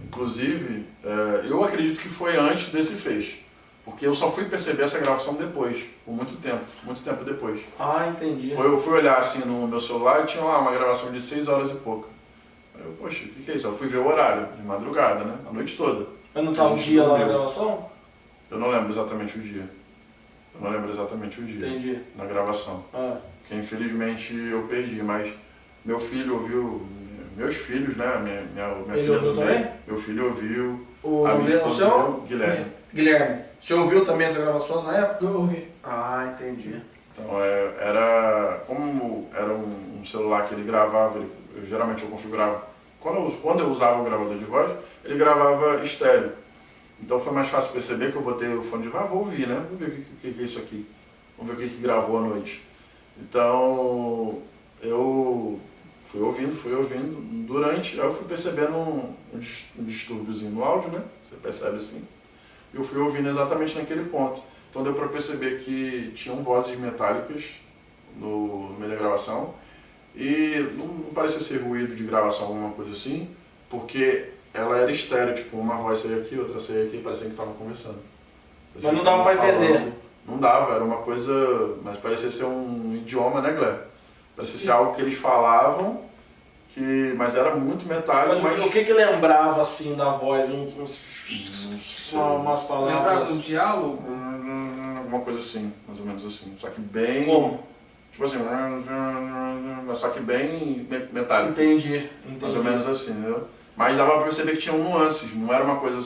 Inclusive, eu acredito que foi antes desse feixe, porque eu só fui perceber essa gravação depois, por muito tempo depois. entendi. Eu fui olhar assim no meu celular e tinha lá uma gravação de 6 horas e pouca. Aí eu, poxa, o que é isso? Eu fui ver o horário, de madrugada, né? A noite toda. Mas não estava o A gente dia lá na dormiu. gravação? Eu não lembro exatamente o dia. Entendi. Na gravação. Ah, Que infelizmente eu perdi, mas meu filho ouviu, meus filhos, né? Minha Ele filha ouviu do meio, também? meu filho ouviu, O a nome minha dele é o esposa seu? ouviu, Guilherme. Guilherme. Você ouviu também essa gravação na época? Eu ouvi. Ah, entendi. Então, como era um celular que ele gravava, geralmente eu configurava, quando eu usava o gravador de voz, ele gravava estéreo. Então foi mais fácil perceber que eu botei o fone de voz, vou ouvir, né? Vou ver o que é isso aqui. Vamos ver o que gravou à noite. Então, eu fui ouvindo, aí eu fui percebendo um distúrbiozinho no áudio, né? Você percebe assim. E eu fui ouvindo exatamente naquele ponto. Então deu para perceber que tinham vozes metálicas no meio da gravação e não parecia ser ruído de gravação, alguma coisa assim, porque ela era estéreo, tipo, uma voz saía aqui, outra saía aqui, parecia que estavam conversando. Mas não dava para entender. Não dava, era uma coisa, mas parecia ser um idioma, né, Glé? Parecia ser algo que eles falavam, mas era muito metálico. Mas o que lembrava assim da voz? Umas Lembrava palavras. um diálogo? Alguma coisa assim, mais ou menos assim. Só que bem. Como? Tipo assim, só que bem metálico. Entendi. Mais ou menos assim, entendeu? Mas dava pra perceber que tinham nuances, não era uma coisa.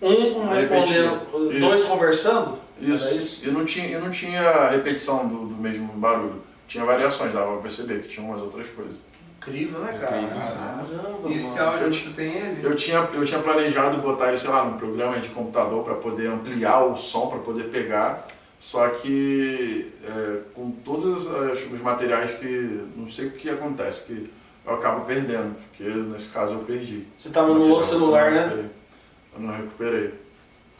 Um respondendo, Isso. dois conversando? Isso. Era isso? E não tinha repetição do mesmo barulho. Tinha variações, dava pra perceber que tinha umas outras coisas. Incrível, né, cara? Incrível, né? Caramba, E esse mano. áudio você tem ele? Eu tinha planejado botar ele, sei lá, num programa de computador para poder ampliar o som, para poder pegar, só que com todos os materiais que não sei o que acontece, que eu acabo perdendo, porque nesse caso eu perdi. Você tava no outro celular, né? Eu não recuperei.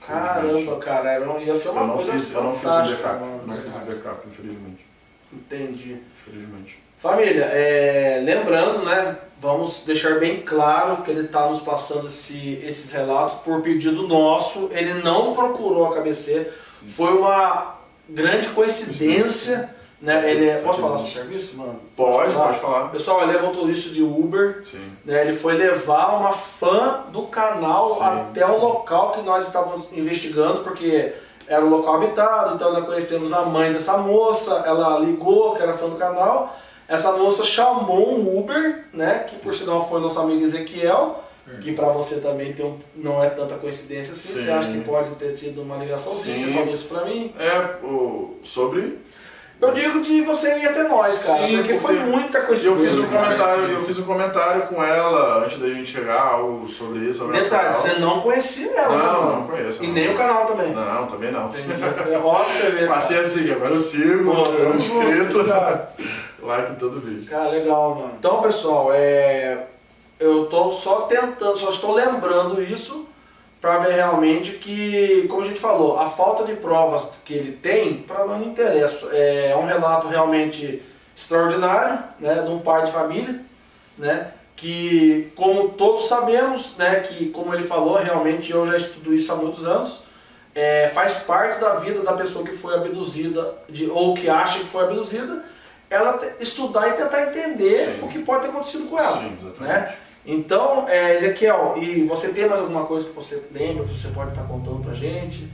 Caramba, cara, ia ser uma coisa eu não fiz o fantástica, backup, mano. não fiz o backup, infelizmente. Entendi. Infelizmente. Família, lembrando, né, vamos deixar bem claro que ele está nos passando esses relatos por pedido nosso, ele não procurou a KBC, foi uma grande coincidência, né, posso falar sobre serviço, mano? Pode falar. Pessoal, ele é motorista de Uber, Sim. né, ele foi levar uma fã do canal Sim. até o local que nós estávamos investigando, porque era um local habitado, então nós conhecemos a mãe dessa moça, ela ligou que era fã do canal. Essa moça chamou um Uber, né, que por sinal foi nosso amigo Ezequiel, que pra você também não é tanta coincidência assim, Sim. você acha que pode ter tido uma ligaçãozinha, Sim. você falou isso pra mim? Sobre... Eu digo de você ir até nós, cara, Sim, porque foi muita coincidência. Eu fiz um comentário com ela antes da gente chegar, algo sobre isso. Sobre Detalhe, o canal. você não conhecia ela, né, Não, mano? não conheço. E não. nem o canal também. Não, também não. Entendi. É óbvio você ver. Passei assim, agora eu sigo, Pô, eu inscrito, cara. like em todo vídeo. Cara, legal, mano. Então, pessoal, eu tô só estou lembrando isso para ver realmente que, como a gente falou, a falta de provas que ele tem, para nós não interessa. É um relato realmente extraordinário, né, de um pai de família, né, que, como todos sabemos, né, que, como ele falou, realmente eu já estudo isso há muitos anos, faz parte da vida da pessoa que foi abduzida, ou que acha que foi abduzida, ela estudar e tentar entender Sim. o que pode ter acontecido com ela. Sim, exatamente. Né? Então, Ezequiel, e você tem mais alguma coisa que você lembra, que você pode estar contando pra gente?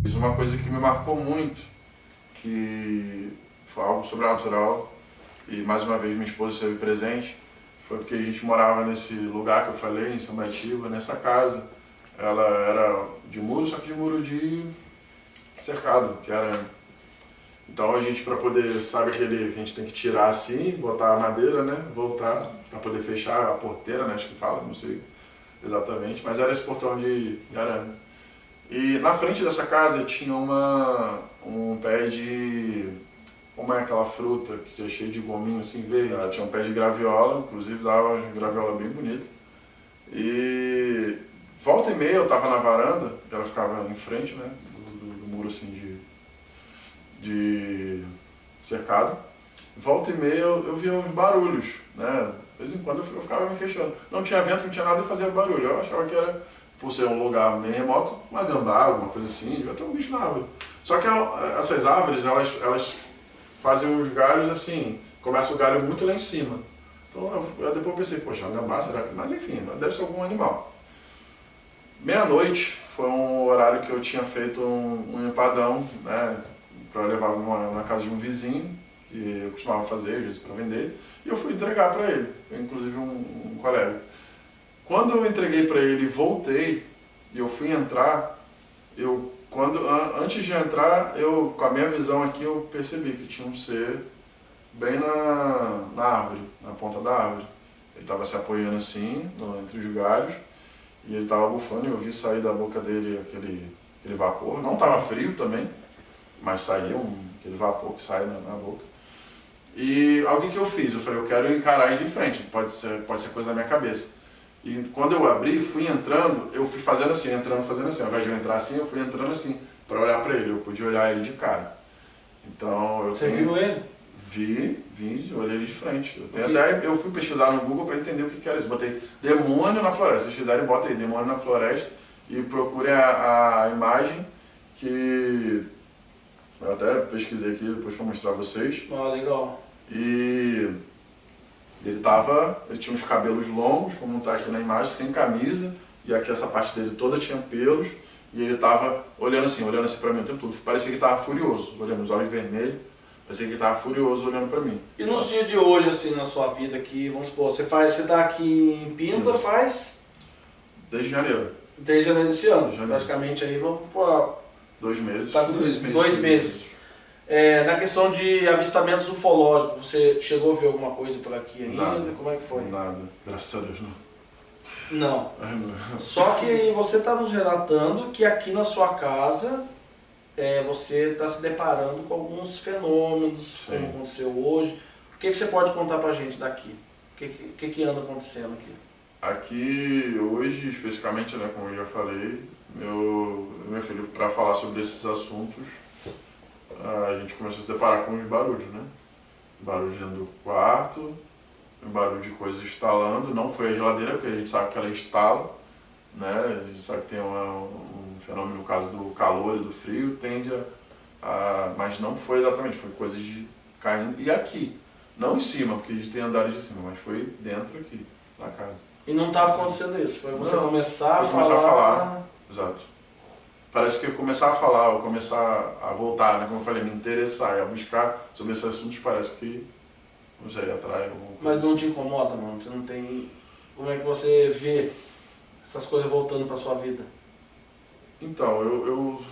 Fiz uma coisa que me marcou muito, que foi algo sobrenatural, e mais uma vez minha esposa esteve presente, foi porque a gente morava nesse lugar que eu falei, em Sambatiba, nessa casa. Ela era de muro, só que de muro de cercado, de arame. Então a gente, para poder, sabe aquele que a gente tem que tirar assim, botar a madeira, né, voltar, para poder fechar a porteira, né, acho que fala, não sei exatamente, mas era esse portão de arame. E na frente dessa casa tinha um pé de, como é aquela fruta que é cheia de gominho assim verde, tinha um pé de graviola, inclusive dava uma graviola bem bonita. E volta e meia eu estava na varanda, ela ficava em frente, né, do muro assim de cercado. Volta e meia eu via uns barulhos, né? De vez em quando eu ficava me questionando. Não tinha vento, não tinha nada e fazia barulho. Eu achava que era, por ser um lugar meio remoto, uma gambá, alguma coisa assim, devia ter um bicho na árvore. Só que essas árvores, elas fazem os galhos assim, começa o galho muito lá em cima. Então depois eu pensei, poxa, uma gambá, será que... Mas enfim, deve ser algum animal. Meia-noite foi um horário que eu tinha feito um empadão, né, para levar na casa de um vizinho, que eu costumava fazer, às vezes, para vender, e eu fui entregar para ele, inclusive um colega. Quando eu entreguei para ele e voltei, e eu fui entrar, antes de entrar, com a minha visão aqui, eu percebi que tinha um ser bem na árvore, na ponta da árvore. Ele estava se apoiando assim, entre os galhos, e ele estava bufando, e eu vi sair da boca dele aquele vapor. Não estava frio também, mas saía aquele vapor que sai na boca. E o que eu fiz? Eu falei, eu quero encarar ele de frente, pode ser coisa da minha cabeça. E quando eu abri, fui entrando, eu fui fazendo assim, fazendo assim. Ao invés de eu entrar assim, eu fui entrando assim, para olhar para ele. Eu podia olhar ele de cara. Então, Você viu ele? Vi, olhei ele de frente. Eu fui pesquisar no Google para entender o que era isso. Botei demônio na floresta. Se vocês quiserem, bota aí, demônio na floresta, e procure a imagem que eu até pesquisei aqui depois para mostrar a vocês. Ah, legal. E ele tinha uns cabelos longos, como está aqui na imagem, sem camisa, e aqui essa parte dele toda tinha pelos, e ele estava olhando assim para mim o tempo todo. Parecia que estava furioso, olhando os olhos vermelhos, parecia que estava furioso olhando para mim. E nos dias de hoje, assim, na sua vida aqui, vamos supor, você tá aqui em Pinda faz... Desde janeiro. Desde janeiro desse ano, Janeiro. praticamente aí vamos por... 2 meses. Tá com 2 meses. Na questão de avistamentos ufológicos, você chegou a ver alguma coisa por aqui ainda? Nada. Como é que foi? Nada, graças a Deus não. Não. Só que você está nos relatando que aqui na sua casa você está se deparando com alguns fenômenos, Sim. como aconteceu hoje. O que você pode contar pra gente daqui? O que anda acontecendo aqui? Aqui, hoje, especificamente, né, como eu já falei, meu filho, para falar sobre esses assuntos, a gente começou a se deparar com os barulhos, né? Barulho dentro do quarto, barulho de coisas instalando. Não foi a geladeira, porque a gente sabe que ela instala, né? A gente sabe que tem um fenômeno, no caso do calor e do frio, mas não foi exatamente, foi coisas de caindo. E aqui, não em cima, porque a gente tem andares de cima, mas foi dentro aqui, na casa. E não estava acontecendo isso, foi você Não, começar a falar. Exato. Parece que eu começar a falar, ou começar a voltar, né, como eu falei, me interessar e a buscar sobre esses assuntos, parece que, não sei, atrai alguma coisa. Mas não te incomoda, mano? Você não tem... Como é que você vê essas coisas voltando pra sua vida? Então,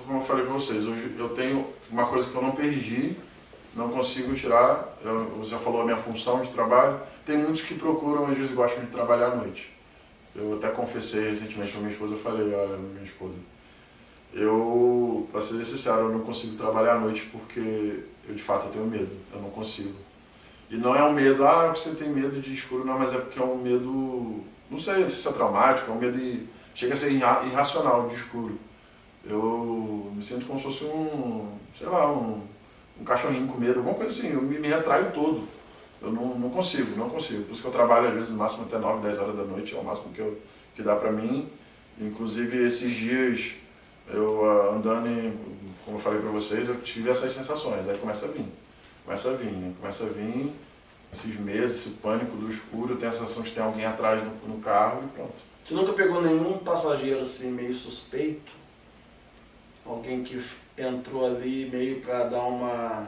como eu falei pra vocês, hoje eu tenho uma coisa que eu não perdi, não consigo tirar. Você já falou a minha função de trabalho. Tem muitos que procuram, às vezes gostam de trabalhar à noite. Eu até confessei recentemente pra minha esposa, eu falei, olha, minha esposa, pra ser sincero, eu não consigo trabalhar à noite porque eu de fato tenho medo, eu não consigo. E não é um medo, você tem medo de escuro, não, mas é porque é um medo, não sei se é traumático, é um medo chega a ser irracional de escuro. Eu me sinto como se fosse um cachorrinho com medo, alguma coisa assim, eu me retraio todo. Eu não consigo. Por isso que eu trabalho às vezes no máximo até 9, 10 horas da noite, é o máximo que dá pra mim. Inclusive esses dias, eu andando, como eu falei pra vocês, eu tive essas sensações, aí começa a vir esses medos, esse pânico do escuro, eu tenho a sensação de que tem alguém atrás no carro e pronto. Você nunca pegou nenhum passageiro assim meio suspeito? Alguém que entrou ali meio pra dar uma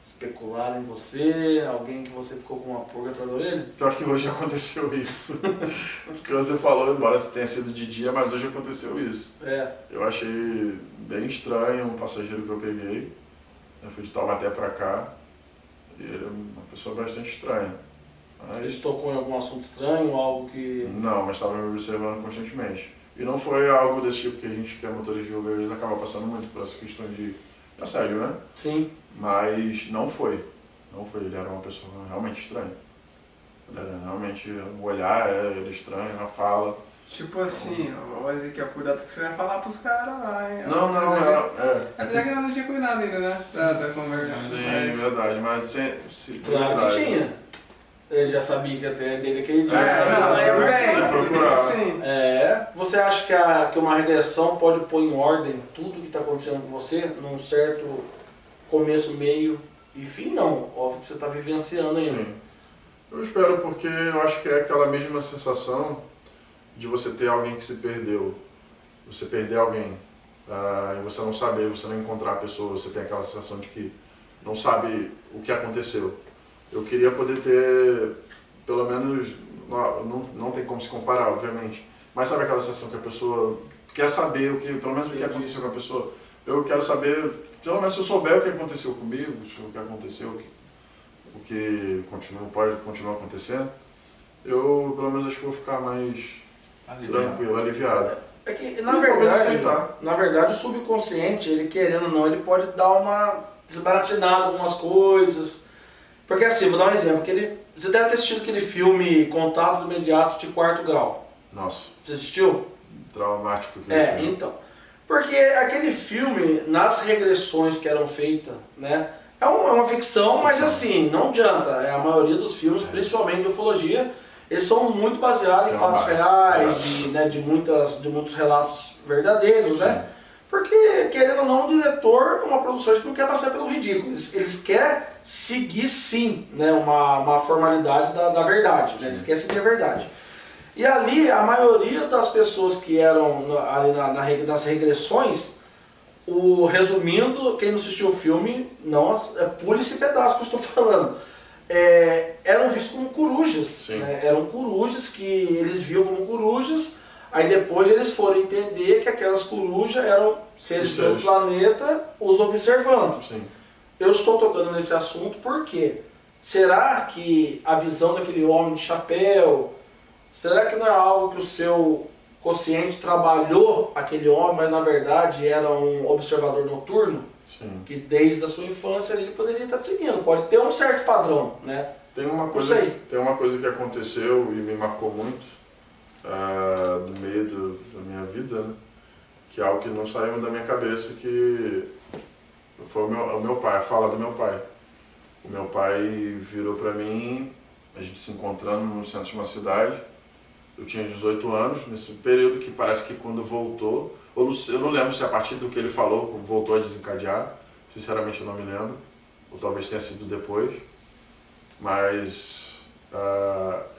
especulada em você? Alguém que você ficou com uma pulga atrás da orelha? Pior que hoje aconteceu isso. Porque você falou, embora tenha sido de dia, mas hoje aconteceu isso. Eu achei bem estranho um passageiro que eu peguei. Eu fui de Taubaté pra cá. E ele é uma pessoa bastante estranha. Ele tocou em algum assunto estranho, algo que... Não, mas estava me observando constantemente. E não foi algo desse tipo que a gente, que é motorista de Uber, às vezes acaba passando muito por essa questão de assédio, né? Sim. Mas não foi. Ele era uma pessoa realmente estranha. Ele era realmente, o olhar era estranho, a fala. Tipo assim, ó, Ezequiel, cuidado que você vai falar pros caras lá, hein? Apesar que eu não tinha cuidado ainda, né? Da conversa. Sim, verdade, mas Claro verdade. que tinha. Ele já sabia que até dele aquele dia. Sim. Você acha que uma regressão pode pôr em ordem tudo que está acontecendo com você num certo começo, meio e fim? Não, óbvio que você está vivenciando ainda. Sim. Eu espero, porque eu acho que é aquela mesma sensação de você ter alguém que se perdeu. você perder alguém, e você não saber, você não encontrar a pessoa, você tem aquela sensação de que não sabe o que aconteceu. Eu queria poder ter, pelo menos, não tem como se comparar, obviamente, mas sabe aquela sensação que a pessoa quer saber, pelo menos o que aconteceu com a pessoa? Eu quero saber, pelo menos se eu souber o que aconteceu comigo, o que aconteceu, o que pode continuar acontecendo, eu pelo menos acho que vou ficar mais tranquilo, aliviado. É que, na verdade, o subconsciente, ele querendo ou não, ele pode dar uma desbaratinada em algumas coisas. Porque assim, vou dar um exemplo, você deve ter assistido aquele filme Contatos Imediatos de Quarto Grau. Nossa. Você assistiu? Traumático. Então. Porque aquele filme, nas regressões que eram feitas, né, é uma ficção, mas assim, não adianta. A maioria dos filmes, principalmente de ufologia, eles são muito baseados em fatos reais, de muitos relatos verdadeiros, né? Porque, querendo ou não, o diretor, uma produção, eles não quer passar pelo ridículo. Eles querem seguir, sim, né, uma formalidade da verdade. Né? Eles querem seguir a verdade. E ali, a maioria das pessoas que eram ali nas regressões, resumindo, quem não assistiu o filme, não, pule esse pedaço que eu estou falando. Eram vistos como corujas. Né? Eram corujas que eles viam como corujas, aí depois eles foram entender que aquelas corujas eram seres do planeta os observando. Sim. Eu estou tocando nesse assunto porque será que a visão daquele homem de chapéu, será que não é algo que o seu consciente trabalhou aquele homem, mas na verdade era um observador noturno? Sim. Que desde a sua infância ele poderia estar te seguindo, pode ter um certo padrão, né? Tem uma coisa que aconteceu e me marcou muito no meio da minha vida, né? Que é algo que não saiu da minha cabeça, que foi o meu pai, a fala do meu pai. O meu pai virou pra mim, a gente se encontrando no centro de uma cidade, eu tinha 18 anos, nesse período que parece que quando voltou, eu não lembro se a partir do que ele falou voltou a desencadear, sinceramente eu não me lembro, ou talvez tenha sido depois, mas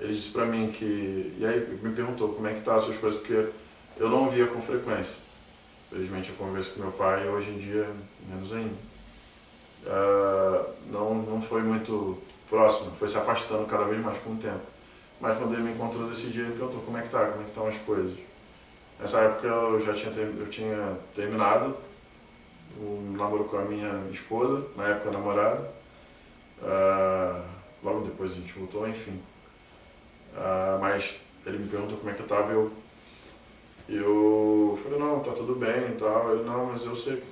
ele disse pra mim e aí me perguntou como é que tá as suas coisas, porque eu não via com frequência. Felizmente eu converso com meu pai hoje em dia menos ainda. Não foi muito próximo, foi se afastando cada vez mais com o tempo. Mas quando ele me encontrou desse dia, ele me perguntou como é que estão as coisas. Nessa época eu tinha terminado um namoro com a minha esposa, na época namorada. Logo depois a gente voltou, enfim. Mas ele me perguntou como é que eu estava e eu falei, não, tá tudo bem e tal. Ele, não, mas eu sei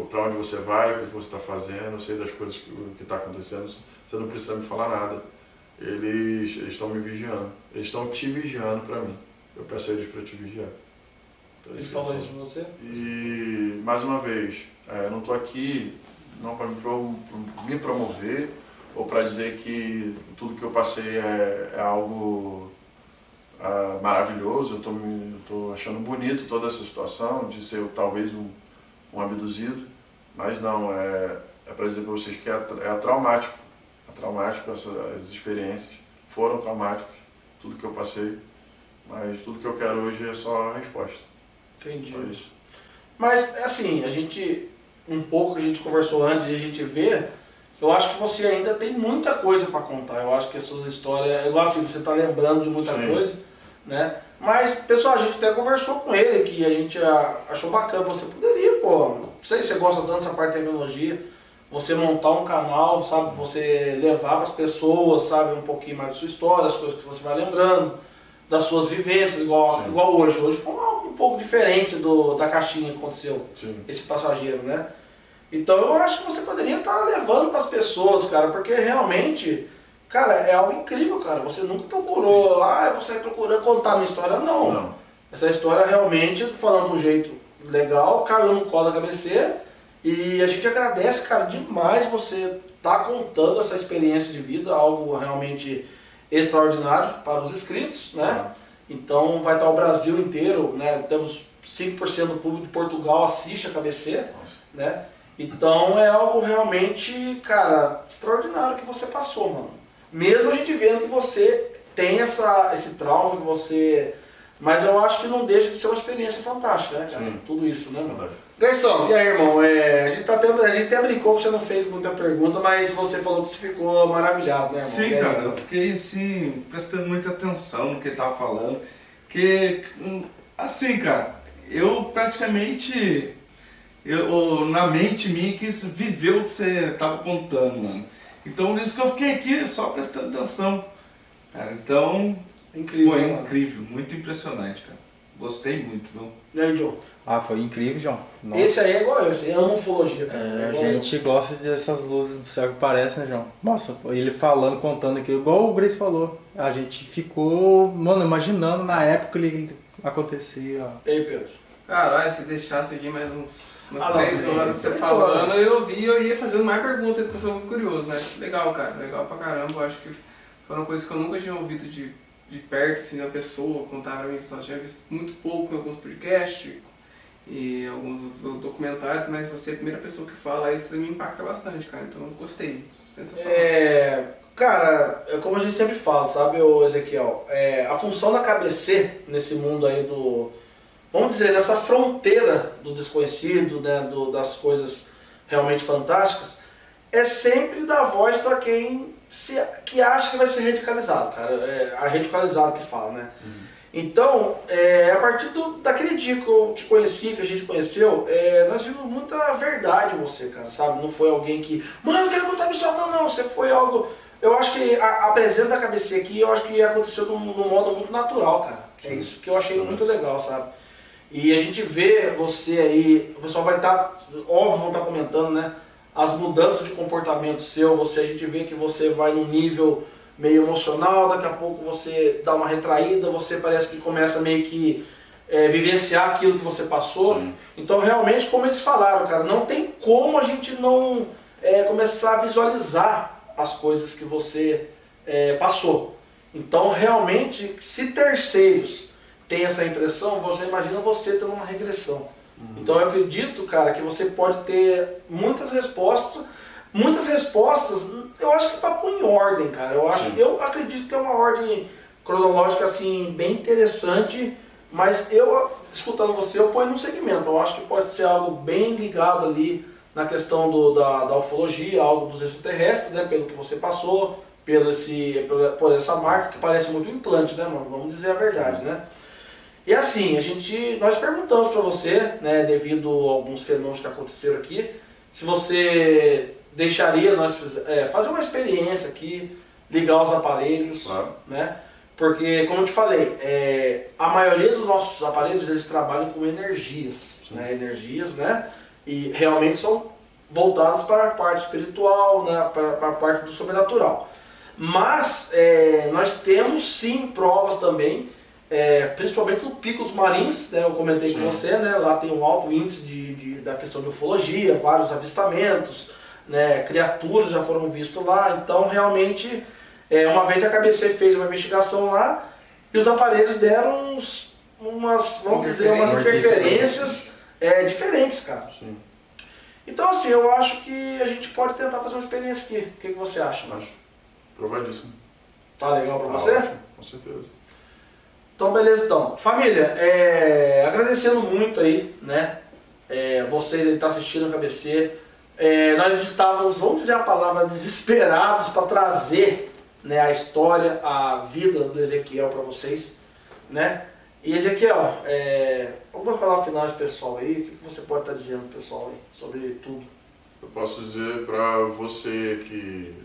pra onde você vai, o que você está fazendo, eu sei das coisas que está acontecendo, você não precisa me falar nada. Eles estão me vigiando, eles estão te vigiando pra mim. Eu peço a eles pra te vigiar. Então, Ele falou isso de você? E, mais uma vez, eu não estou aqui não para me promover ou para dizer que tudo que eu passei é algo maravilhoso. Eu estou achando bonito toda essa situação de ser talvez um abduzido, mas não, é para dizer para vocês que é traumático. É traumático, as experiências foram traumáticas, tudo que eu passei, mas tudo que eu quero hoje é só a resposta. Entendi. Só isso. Mas, assim, um pouco que a gente conversou antes de a gente ver, eu acho que você ainda tem muita coisa para contar. Eu acho que as suas histórias, igual assim, você está lembrando de muita coisa, né? Mas, pessoal, a gente até conversou com ele, que a gente achou bacana. Você poderia, não sei se você gosta tanto dessa parte de tecnologia, você montar um canal, sabe? Você levar para as pessoas, sabe? Um pouquinho mais da sua história, as coisas que você vai lembrando, das suas vivências, igual hoje. Hoje foi um pouco diferente da caixinha que aconteceu, esse passageiro, né? Então eu acho que você poderia estar levando para as pessoas, cara, porque realmente, cara, é algo incrível, cara. Você nunca procurou, você procurando contar a minha história, não. Essa história realmente, falando de um jeito legal, caiu no colo da KBC, e a gente agradece, cara, demais você estar contando essa experiência de vida, algo realmente extraordinário para os inscritos, né? Então vai estar o Brasil inteiro, né? Temos 5% do público de Portugal assiste a KBC, né? Então é algo realmente, cara, extraordinário que você passou, mano. Mesmo a gente vendo que você tem esse trauma, que você Mas eu acho que não deixa de ser uma experiência fantástica, né, cara? Sim. Tudo isso, né, mano? Verdade. Gleison, e aí, irmão? A gente até brincou que você não fez muita pergunta, mas você falou que você ficou maravilhado, né, irmão? Sim, E aí, cara, eu fiquei assim, prestando muita atenção no que ele tava falando. Porque, assim, cara, eu praticamente, na mente minha, quis viver o que você tava contando, mano. Então, por isso que eu fiquei aqui só prestando atenção. Cara, então, Incrível, foi né, mano? incrível, muito impressionante, cara. Gostei muito, viu? E aí, John? Ah, foi incrível, João. Nossa. Esse aí é igual eu, esse ama ufologia, cara. É, a igual gente gosta dessas luzes do céu que parece, né, João? Nossa, ele falando, contando aqui, igual o Grace falou. A gente ficou, mano, imaginando na época que ele acontecia. eu. E aí, Pedro? Caralho, se deixasse aqui mais umas não, 3 tem horas você 3 falando, horas. eu ouvi e eu ia fazendo mais perguntas, porque eu sou muito curioso, né? Legal, cara, legal pra caramba. Eu acho que foram coisas que eu nunca tinha ouvido de perto, assim, da pessoa contar pra mim. Só tinha visto muito pouco em alguns podcasts e alguns outros documentários, mas você é a primeira pessoa que fala, isso me impacta bastante, cara. Então eu gostei, sensacional. Cara, como a gente sempre fala, sabe, ô Ezequiel? A função da KBC nesse mundo aí vamos dizer, nessa fronteira do desconhecido, né, das coisas realmente fantásticas, é sempre dar voz para quem que acha que vai ser radicalizado, cara. É a radicalizado que fala, né? Então, a partir daquele dia que eu te conheci, que a gente conheceu, nós vimos muita verdade em você, cara, sabe? Não foi alguém que, mano, eu quero contar isso, não, você foi algo... Eu acho que a presença da KBC aqui, eu acho que aconteceu de um modo muito natural, cara. É isso que eu achei muito legal, sabe? E a gente vê você aí, o pessoal vai estar, óbvio, vão estar comentando, né? As mudanças de comportamento seu, a gente vê que você vai num nível meio emocional, daqui a pouco você dá uma retraída, você parece que começa meio que vivenciar aquilo que você passou. Sim. Então realmente, como eles falaram, cara, não tem como a gente não começar a visualizar as coisas que você passou. Então realmente, se terceiros têm essa impressão, você imagina você tendo uma regressão. Então eu acredito, cara, que você pode ter muitas respostas, eu acho que para pôr em ordem, cara. Eu acredito que é uma ordem cronológica assim bem interessante, mas eu, escutando você, eu ponho num segmento. Eu acho que pode ser algo bem ligado ali na questão da ufologia, algo dos extraterrestres, né, pelo que você passou, por essa marca que parece muito um implante, né, mano? Vamos dizer a verdade, né? E assim, nós perguntamos para você, né, devido a alguns fenômenos que aconteceram aqui, se você deixaria nós fazer uma experiência aqui, ligar os aparelhos, Claro. né? Porque, como eu te falei, a maioria dos nossos aparelhos, eles trabalham com energias, né? E realmente são voltadas para a parte espiritual, né? Para a parte do sobrenatural. Mas nós temos sim provas também, principalmente no Pico dos Marins, né? Eu comentei com você, né? Lá tem um alto índice da questão de ufologia, vários avistamentos, né? Criaturas já foram vistas lá, então realmente, uma vez a KBC fez uma investigação lá e os aparelhos deram umas interferências diferentes, cara. Sim. Então assim, eu acho que a gente pode tentar fazer uma experiência aqui. O que você acha? Acho provadíssimo. Tá legal pra Tá você? ótimo, com certeza. Então beleza, então. Família, agradecendo muito aí, né? Vocês aí que estão assistindo a KBC. Nós estávamos, vamos dizer a palavra, desesperados para trazer, né, a história, a vida do Ezequiel para vocês, né? E Ezequiel, algumas palavras finais pessoal aí, o que você pode estar dizendo pessoal aí sobre tudo? Eu posso dizer para você que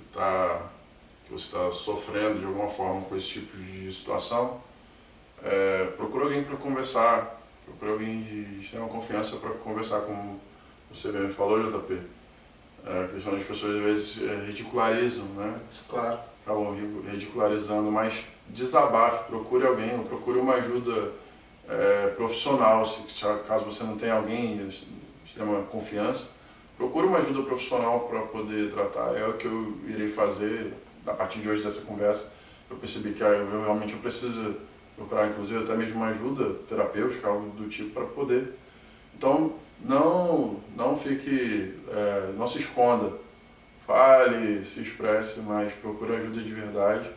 você está sofrendo de alguma forma com esse tipo de situação, procura alguém para conversar, procura alguém de extrema confiança para conversar, como você bem falou, JP. A questão das pessoas às vezes ridicularizam, né? Claro. Acabam ridicularizando, mas desabafe, procure alguém, ou procure uma ajuda profissional, caso você não tenha alguém de extrema confiança, procure uma ajuda profissional para poder tratar. É o que eu irei fazer a partir de hoje dessa conversa. Eu percebi que eu realmente preciso procurar, inclusive, até mesmo uma ajuda terapêutica, algo do tipo, para poder. Então, não fique, não se esconda, fale, se expresse, mas procure ajuda de verdade,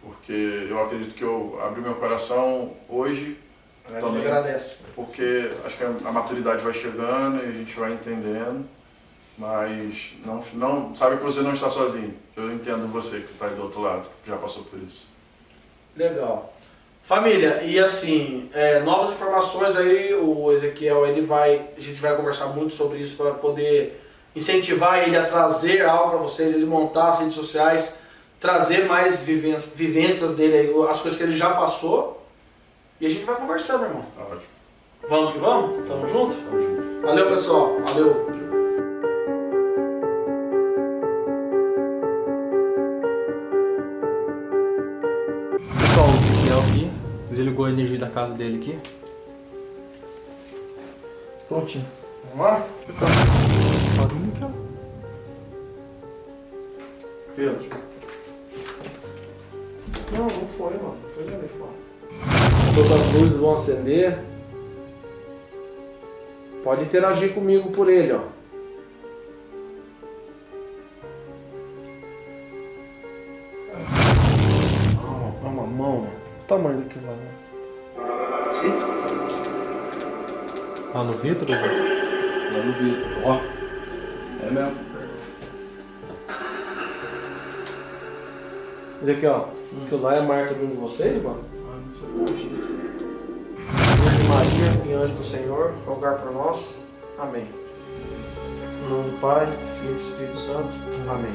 porque eu acredito que eu abri meu coração hoje A gente também, agradece. porque acho que a maturidade vai chegando e a gente vai entendendo, mas não sabe que você não está sozinho. Eu entendo você que está aí do outro lado, que já passou por isso. Legal. Família, e assim, novas informações aí, o Ezequiel, a gente vai conversar muito sobre isso para poder incentivar ele a trazer algo para vocês, ele montar as redes sociais, trazer mais vivências dele aí, as coisas que ele já passou, e a gente vai conversando, irmão. Tá ótimo. Vamos que vamos? Tamo junto? Tamo junto. Valeu, pessoal. Valeu. Pessoal, o Ezequiel aqui desligou a energia da casa dele aqui. Prontinho. Vamos lá? Farinha aqui, ó. Pedro. Não foi, mano. Não foi nem fora. Todas as luzes vão acender. Pode interagir comigo por ele, ó. Uma mamão, mano. O tamanho daquilo lá, né? Tá no vidro? Né? Lá no vidro. Ó. É mesmo. Esse aqui, ó. Aquilo lá é a marca de um de vocês, mano? Virgem Maria e anjo do Senhor, rogar por nós. Amém. Em nome do Pai, Filho e Espírito Santo. Amém.